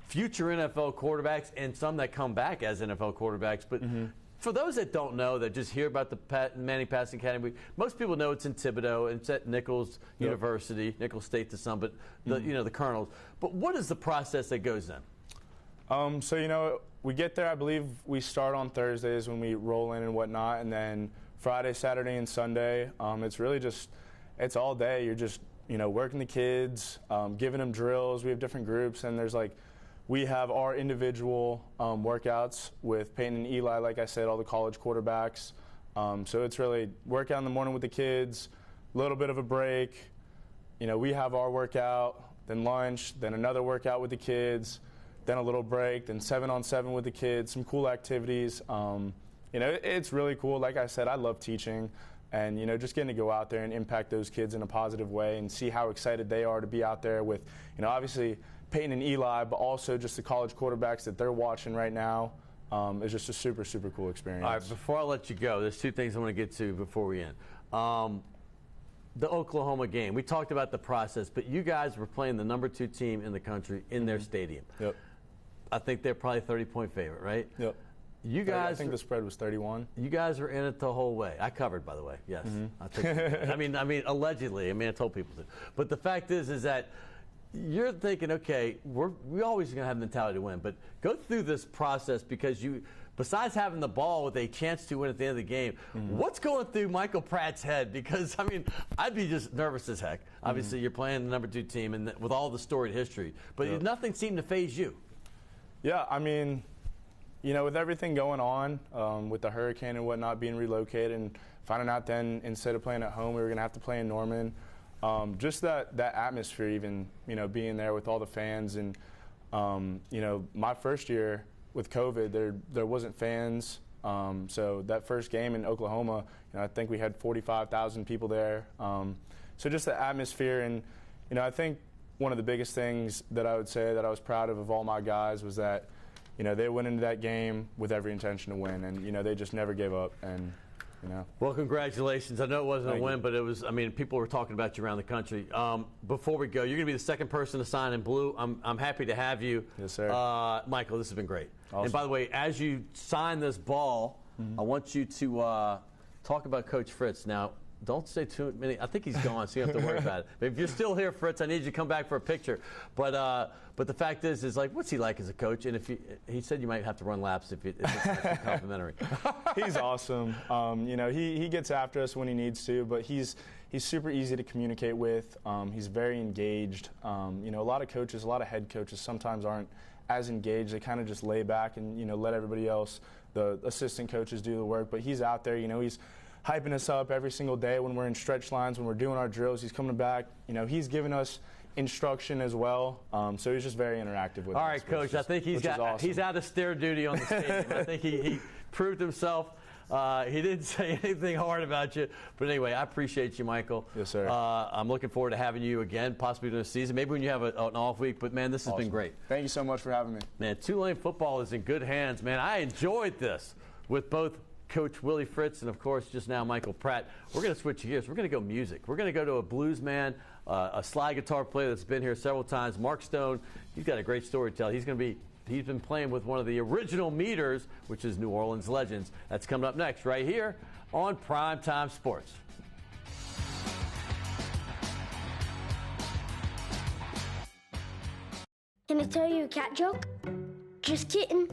future NFL quarterbacks and some that come back as NFL quarterbacks, but. Mm-hmm. For those that don't know, that just hear about the Manning Passing Academy, most people know it's in Thibodeau and it's at Nichols University, Nichols State to some, but the Colonels. But what is the process that goes in? So we get there. I believe we start on Thursdays when we roll in and whatnot, and then Friday, Saturday, and Sunday. It's really it's all day. You're just working the kids, giving them drills. We have different groups, and we have our individual workouts with Peyton and Eli, like I said, all the college quarterbacks. So it's really workout in the morning with the kids, a little bit of a break. We have our workout, then lunch, then another workout with the kids, then a little break, then 7-on-7 with the kids, some cool activities. It's really cool. Like I said, I love teaching, and just getting to go out there and impact those kids in a positive way and see how excited they are to be out there with, obviously Peyton and Eli, but also just the college quarterbacks that they're watching right now. Is just a super, super cool experience. All right, before I let you go, there's two things I want to get to before we end. The Oklahoma game, we talked about the process, but you guys were playing the number 2 team in the country in their stadium. Yep. I think they're probably a 30-point favorite, right? Yep. You guys, I think the spread was 31. You guys were in it the whole way. I covered, by the way. Yes. Mm-hmm. I mean, allegedly. I told people to. But the fact is that you're thinking, okay, we're always going to have the mentality to win, but go through this process, because besides having the ball with a chance to win at the end of the game, what's going through Michael Pratt's head? Because, I'd be just nervous as heck. Obviously, you're playing the number 2 team and with all the storied history, but nothing seemed to faze you. Yeah, with everything going on, with the hurricane and whatnot being relocated, and finding out then instead of playing at home, we were going to have to play in Norman. Just that atmosphere, even, being there with all the fans. And, my first year with COVID, there wasn't fans. So that first game in Oklahoma, I think we had 45,000 people there. So just the atmosphere. And, I think one of the biggest things that I would say that I was proud of all my guys was that, they went into that game with every intention to win. And, they just never gave up. And, Well, congratulations. I know it wasn't a win, but it was, people were talking about you around the country. Before we go, you're going to be the second person to sign in blue. I'm happy to have you. Yes, sir. Michael, this has been great. Awesome. And by the way, as you sign this ball, I want you to talk about Coach Fritz. Now, don't say too many. I think he's gone, so you don't have to worry about it. But if you're still here, Fritz, I need you to come back for a picture. But the fact is what's he like as a coach? And if he said you might have to run laps if it's complimentary. He's awesome. He gets after us when he needs to, but he's super easy to communicate with. He's very engaged. A lot of coaches, a lot of head coaches sometimes aren't as engaged. They kind of just lay back and let everybody else, the assistant coaches, do the work. But he's out there. He's hyping us up every single day when we're in stretch lines, when we're doing our drills. He's coming back. He's giving us instruction as well. So he's just very interactive with us. All right, Coach. I think he's out of stare duty on the stadium. I think he proved himself. He didn't say anything hard about you. But anyway, I appreciate you, Michael. Yes, sir. I'm looking forward to having you again, possibly during the season. Maybe when you have an off week. But, man, this has been great. Thank you so much for having me. Man, Tulane football is in good hands, man. I enjoyed this with both Coach Willie Fritz and, of course, just now Michael Pratt. We're going to switch gears. We're going to go music. We're going to go to a blues man, a slide guitar player that's been here several times, Marc Stone. He's got a great story to tell. He's been playing with one of the original Meters, which is New Orleans Legends. That's coming up next right here on Primetime Sports. Can I tell you a cat joke? Just kidding.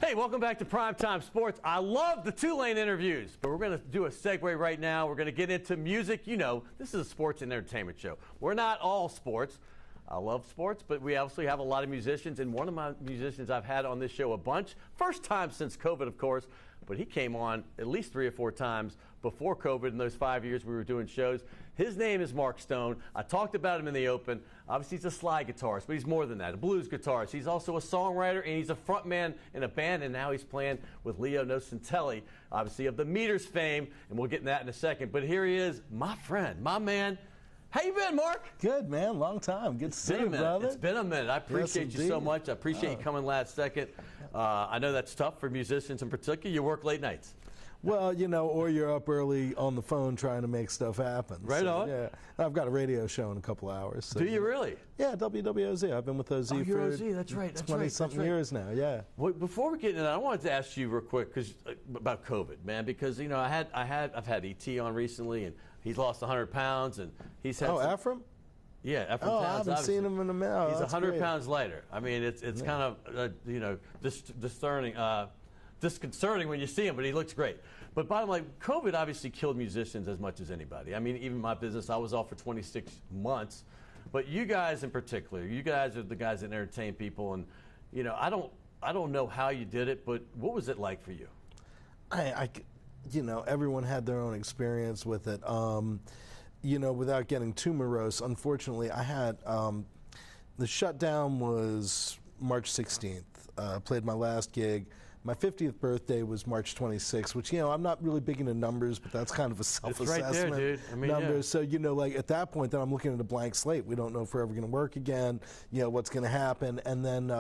Hey, welcome back to Primetime Sports. I love the Tulane interviews, but we're going to do a segue right now. We're going to get into music. You know, this is a sports and entertainment show. We're not all sports. I love sports, but we obviously have a lot of musicians, and one of my musicians I've had on this show a bunch. First time since COVID, of course, but he came on at least 3 or 4 times before COVID in those 5 years we were doing shows. His name is Marc Stone. I talked about him in the open. Obviously, he's a slide guitarist, but he's more than that, a blues guitarist. He's also a songwriter, and he's a frontman in a band, and now he's playing with Leo Nocentelli, obviously of the Meters fame, and we'll get into that in a second. But here he is, my friend, my man. How you been, Marc? Good, man. Long time. Good to see you, brother. It's been a minute. I appreciate you so much. I appreciate you coming last second. I know that's tough for musicians in particular. You work late nights. Well, you know, or you're up early on the phone trying to make stuff happen. Right on. Yeah, I've got a radio show in a couple hours. So, do you really? Yeah, WWOZ. I've been with OZ for OZ. That's right. 20-something years now. Yeah. Well, before we get into that, I wanted to ask you real quick about COVID, man, because you know I've had ET on recently, and he's lost 100 pounds, and he's had. Ephraim? Yeah, Ephraim Towns. I haven't seen him in a minute. He's 100 pounds lighter. I mean, it's kind of disconcerting when you see him, but he looks great. But bottom line, COVID obviously killed musicians as much as anybody. I mean, even my business, I was off for 26 months. But you guys in particular, you guys are the guys that entertain people, and you know, I don't know how you did it, but what was it like for you? You know, everyone had their own experience with it. You know, without getting too morose, unfortunately, I had the shutdown was March 16th. Played my last gig. My 50th birthday was March 26th, which, you know, I'm not really big into numbers, but that's kind of a self-assessment right there, dude. I mean, number. Yeah. So, you know, like at that point, then I'm looking at a blank slate. We don't know if we're ever going to work again, you know, what's going to happen. And then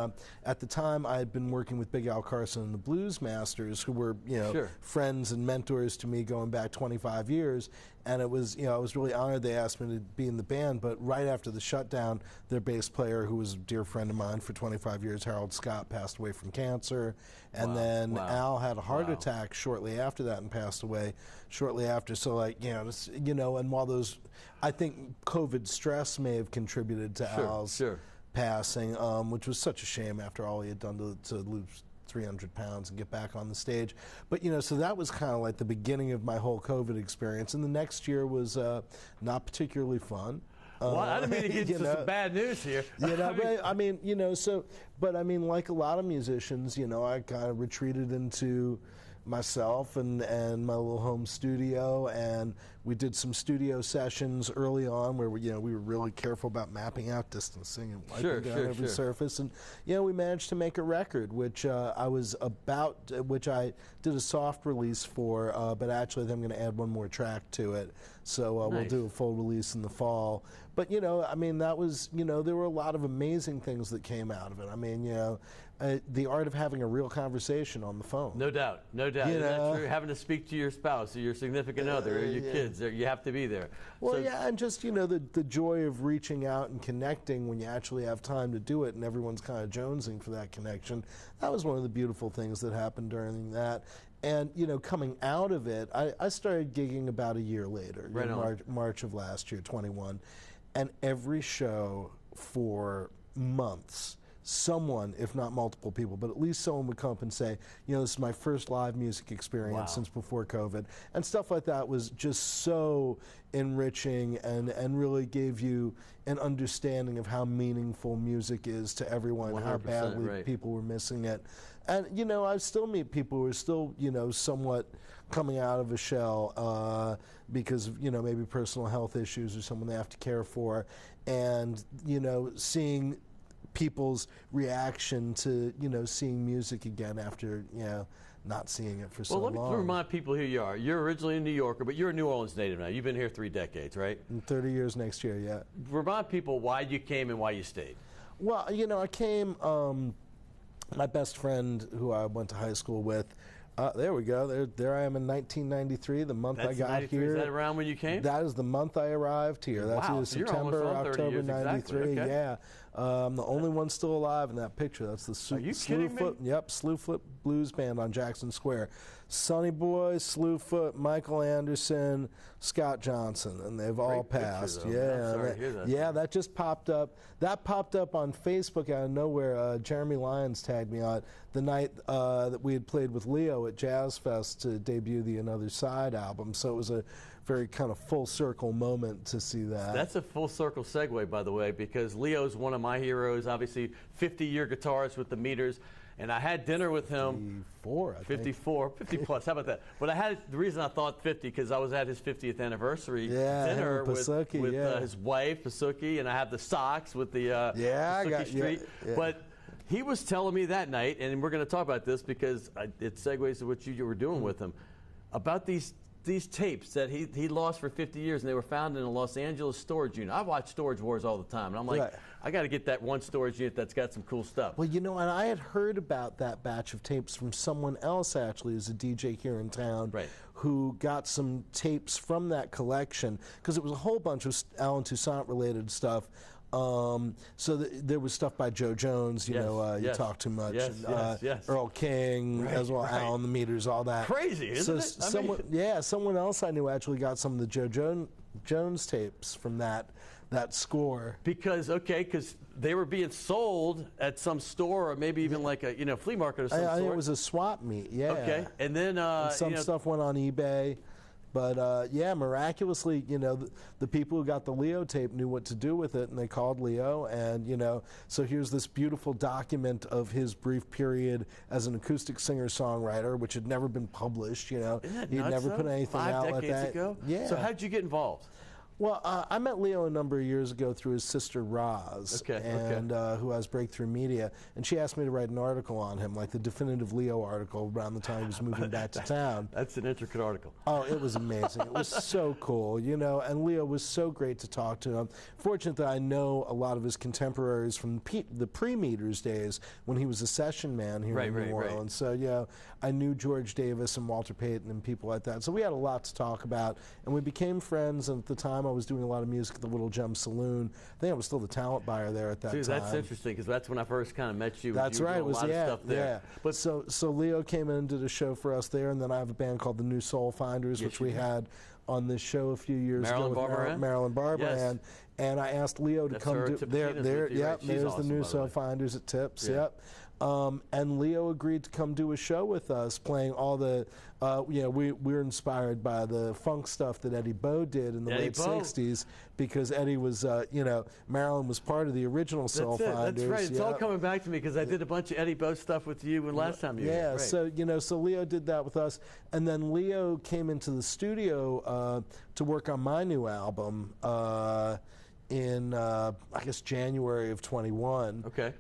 at the time, I had been working with Big Al Carson and the Blues Masters, who were, you know, friends and mentors to me going back 25 years. And it was, you know, I was really honored they asked me to be in the band. But right after the shutdown, their bass player, who was a dear friend of mine for 25 years, Harold Scott, passed away from cancer. And then Al had a heart attack shortly after that and passed away shortly after. So, like, you know, and while those, I think COVID stress may have contributed to Al's passing, which was such a shame after all he had done to lose 300 pounds and get back on the stage. But, you know, so that was kind of like the beginning of my whole COVID experience. And the next year was not particularly fun. Well, I didn't mean to get into some bad news here. You know, I mean, you know, so, but I mean, like a lot of musicians, you know, I kind of retreated into myself and my little home studio, and we did some studio sessions early on where we were really careful about mapping out distancing and wiping down every surface, and you know, we managed to make a record which which I did a soft release for, but actually I'm going to add one more track to it, so we'll do a full release in the fall. But you know, I mean, that was, you know, there were a lot of amazing things that came out of it. I mean, you know, the art of having a real conversation on the phone. No doubt, no doubt. Isn't that true? Having to speak to your spouse or your significant other or your kids, you have to be there. Well, yeah, and just, you know, the joy of reaching out and connecting when you actually have time to do it and everyone's kind of jonesing for that connection. That was one of the beautiful things that happened during that. And, you know, coming out of it, I started gigging about a year later, March of last year, 21. And every show for months, someone, if not multiple people, but at least someone would come up and say, you know, this is my first live music experience since before COVID. And stuff like that was just so enriching and really gave you an understanding of how meaningful music is to everyone, how badly people were missing it. And, you know, I still meet people who are still, you know, somewhat coming out of a shell because of, you know, maybe personal health issues or someone they have to care for. And, you know, seeing people's reaction to, you know, seeing music again after, you know, not seeing it for so long. Well, let me remind people who you are. You're originally a New Yorker, but you're a New Orleans native now. You've been here 3 decades, right? 30 years next year, yeah. Remind people why you came and why you stayed. Well, you know, I came, my best friend who I went to high school with, there we go. There I am in 1993, the month I got here. Is that around when you came? That is the month I arrived here. That's either September or October 93. Okay. Yeah. I'm the only one still alive in that picture. That's the Are you kidding me? Yep, Slewfoot Blues Band on Jackson Square. Sonny Boy, Slewfoot, Michael Anderson, Scott Johnson, and they've all passed. Picture, yeah, I'm sorry to hear that. Yeah, that just popped up. That popped up on Facebook out of nowhere. Jeremy Lyons tagged me on it the night that we had played with Leo at Jazz Fest to debut the Another Side album. So it was a very kind of full circle moment to see that. That's a full circle segue, by the way, because Leo's one of my heroes, obviously 50-year guitarist with the Meters. And I had dinner with him. 50 plus. How about that? But I had the reason I thought 50 because I was at his 50th anniversary dinner with his wife Pasuki, and I have the socks with the Pasuki Street. Yeah. But he was telling me that night, and we're going to talk about this because it segues to what you were doing with him about these tapes that he lost for 50 years, and they were found in a Los Angeles storage unit. I watch Storage Wars all the time, and I'm like, I got to get that one storage unit that's got some cool stuff. Well, you know, and I had heard about that batch of tapes from someone else, actually, who's a DJ here in town, who got some tapes from that collection, because it was a whole bunch of Alan Toussaint-related stuff. So there was stuff by Joe Jones, you know, You Talk Too Much, Earl King, as well, Alan the Meters, all that. Crazy, isn't it? Someone else I knew actually got some of the Joe Jones tapes from that score. Because they were being sold at some store or maybe even like a flea market or something. I think it was a swap meet, Okay, and then and some stuff went on eBay. But, miraculously, you know, the people who got the Leo tape knew what to do with it, and they called Leo. And, you know, so here's this beautiful document of his brief period as an acoustic singer-songwriter, which had never been published, you know. Isn't that He'd nuts, never put anything out like that. 5 decades ago? Yeah. So how'd you get involved? Well, I met Leo a number of years ago through his sister Roz, who has Breakthrough Media, and she asked me to write an article on him, like the definitive Leo article around the time he was moving back to town. That's an intricate article. Oh, it was amazing. It was so cool, you know, and Leo was so great to talk to. I'm fortunate that I know a lot of his contemporaries from the pre-Meters days when he was a session man here in New Orleans. So, you know, I knew George Davis and Walter Payton and people like that. So we had a lot to talk about, and we became friends. And at the time, I was doing a lot of music at the Little Gem Saloon. I think I was still the talent buyer there at that time. That's interesting because that's when I first kind of met you. That's right. It was a lot of stuff there. Yeah. But so Leo came in and did a show for us there, and then I have a band called the New Soul Finders, which we had on this show a few years ago with Marilyn Barbaran. And I asked Leo to come do there. Yep, there's the New Soul Finders at Tips. Yep. And Leo agreed to come do a show with us, playing all the, we were inspired by the funk stuff that Eddie Bo did in the late 60s, because Eddie was, Marilyn was part of the original Soul Finders. That's right. It's all coming back to me because I did a bunch of Eddie Bo stuff with you when last time you were here. So Leo did that with us. And then Leo came into the studio to work on my new album in, I guess, January of 21. Okay.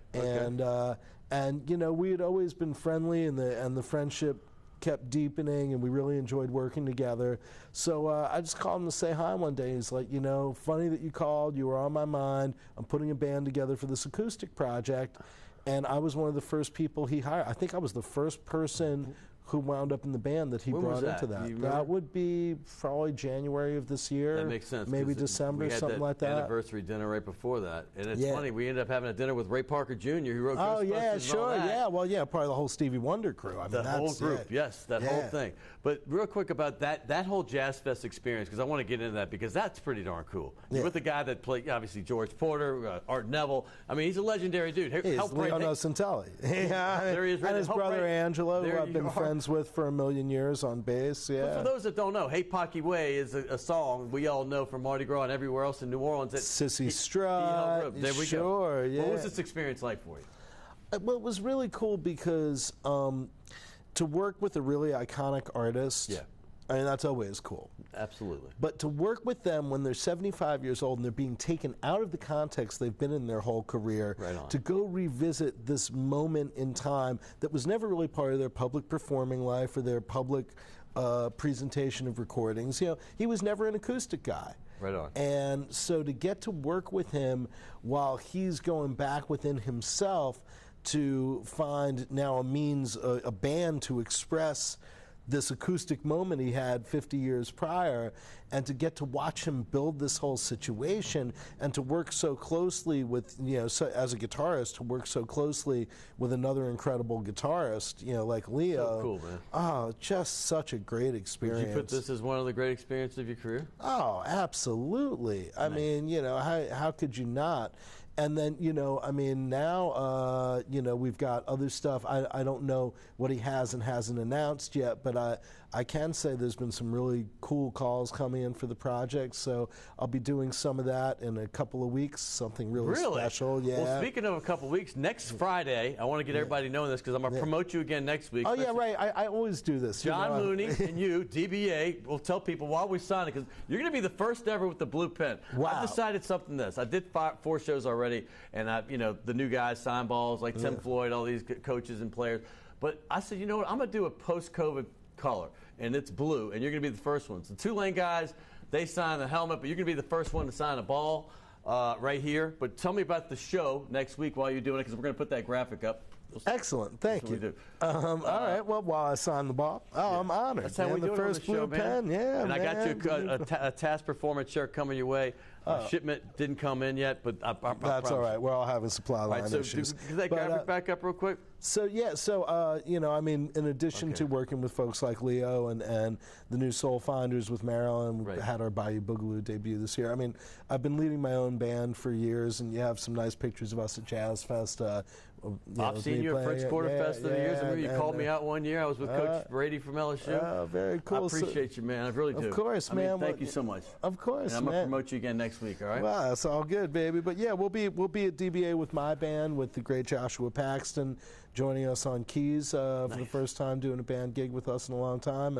And you know, we had always been friendly, and the friendship kept deepening, and we really enjoyed working together. So I just called him to say hi one day. He's like, you know, funny that you called. You were on my mind. I'm putting a band together for this acoustic project, and I was one of the first people he hired. I think I was the first person who wound up in the band that he brought into that. That would be probably January of this year. That makes sense. Maybe December, something like that. Anniversary dinner right before that. And it's funny, we ended up having a dinner with Ray Parker Jr., who wrote Ghostbusters. Oh, yeah, sure. Yeah, well, yeah, probably the whole Stevie Wonder crew. I mean, the whole group, yes, that whole thing. But real quick about that whole Jazz Fest experience, because I want to get into that, because that's pretty darn cool. You're with the guy that played, obviously, George Porter, Art Neville. I mean, he's a legendary dude. He's Leonardo Santelli. There he is. And his brother Angelo, who I've been friends with for a million years on bass. But for those that don't know, Hey Pocky Way is a song we all know from Mardi Gras and everywhere else in New Orleans. Sissy Strut. There we go. Yeah. What was this experience like for you? Well, it was really cool because to work with a really iconic artist, I mean, that's always cool. Absolutely. But to work with them when they're 75 years old and they're being taken out of the context they've been in their whole career, to go revisit this moment in time that was never really part of their public performing life or their public presentation of recordings. You know, he was never an acoustic guy. Right on. And so to get to work with him while he's going back within himself to find now a means, a band to express this acoustic moment he had 50 years prior, and to get to watch him build this whole situation and to work so closely with, so, as a guitarist, to work so closely with another incredible guitarist, like Leo. So cool, man. Oh, just such a great experience. Would you put this as one of the great experiences of your career? Oh, absolutely. Nice. I mean, how could you not? And then, now, we've got other stuff. I don't know what he has and hasn't announced yet, but I can say there's been some really cool calls coming in for the project, so I'll be doing some of that in a couple of weeks, something really special. Yeah. Well, speaking of a couple of weeks, next Friday, I want to get everybody knowing this because I'm going to promote you again next week. Oh, yeah, right. I always do this. John Mooney and you, DBA, will tell people while we sign it because you're going to be the first ever with the blue pen. Wow. I've decided something this. I did 4 shows already, and the new guys sign balls like Tim Floyd, all these coaches and players. But I said, you know what, I'm going to do a post-COVID color, and it's blue, and you're going to be the first ones. The Tulane guys, they sign the helmet, but you're going to be the first one to sign a ball right here. But tell me about the show next week while you're doing it, because we're going to put that graphic up. Excellent, thank you. All right, well, while I sign the ball, I'm honored. That's how we do the it first on the show, blue pen, and I got you a task performance shirt coming your way. Shipment didn't come in yet, but I that's all right. We're all having supply line issues. Can that graphic back up real quick? So in addition to working with folks like Leo and the new Soul Finders with Marilyn, we had our Bayou Boogaloo debut this year. I mean, I've been leading my own band for years, and you have some nice pictures of us at Jazz Fest. I've seen you at Fritz Quarter Fest of the years. I remember you called me out one year. I was with Coach Brady from LSU. Oh, very cool. I appreciate you, man. I really do. Of course, man. Thank you so much. Of course, and I'm going to promote you again next week, all right? Well, that's all good, baby. But yeah, we'll be at DBA with my band, with the great Joshua Paxton joining us on keys for the first time, doing a band gig with us in a long time,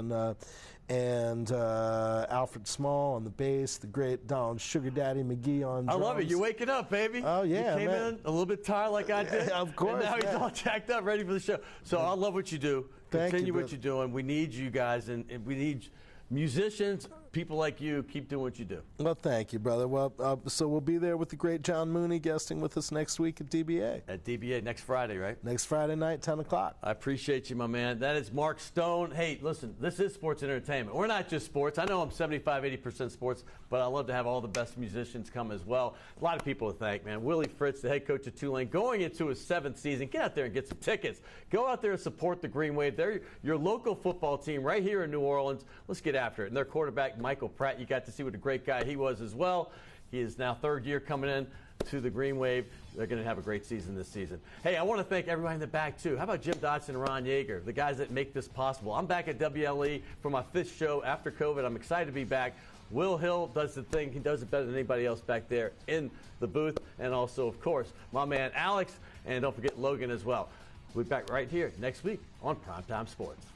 and Alfred Small on the bass, the great Donald Sugar Daddy McGee on drums. I love it. You're waking up, baby. Oh, yeah, you came in a little bit tired like I did. Of course, and now he's all jacked up, ready for the show. So I love what you do. Continue what you're doing. We need you guys, and we need musicians, people like you, keep doing what you do. Well, thank you, brother. Well, so we'll be there with the great John Mooney guesting with us next week at DBA. At DBA next Friday, right? Next Friday night, 10 o'clock. I appreciate you, my man. That is Marc Stone. Hey, listen, this is sports and entertainment. We're not just sports. I know I'm 75-80% sports, but I love to have all the best musicians come as well. A lot of people to thank, man. Willie Fritz, the head coach of Tulane, going into his 7th season. Get out there and get some tickets. Go out there and support the Green Wave. They're your local football team right here in New Orleans. Let's get after it. And their quarterback, Michael Pratt, you got to see what a great guy he was as well. He is now 3rd year coming in to the Green Wave. They're going to have a great season this season. Hey, I want to thank everybody in the back, too. How about Jim Dodson and Ron Yeager, the guys that make this possible? I'm back at WLE for my 5th show after COVID. I'm excited to be back. Will Hill does the thing. He does it better than anybody else back there in the booth. And also, of course, my man Alex. And don't forget Logan as well. We'll be back right here next week on Primetime Sports.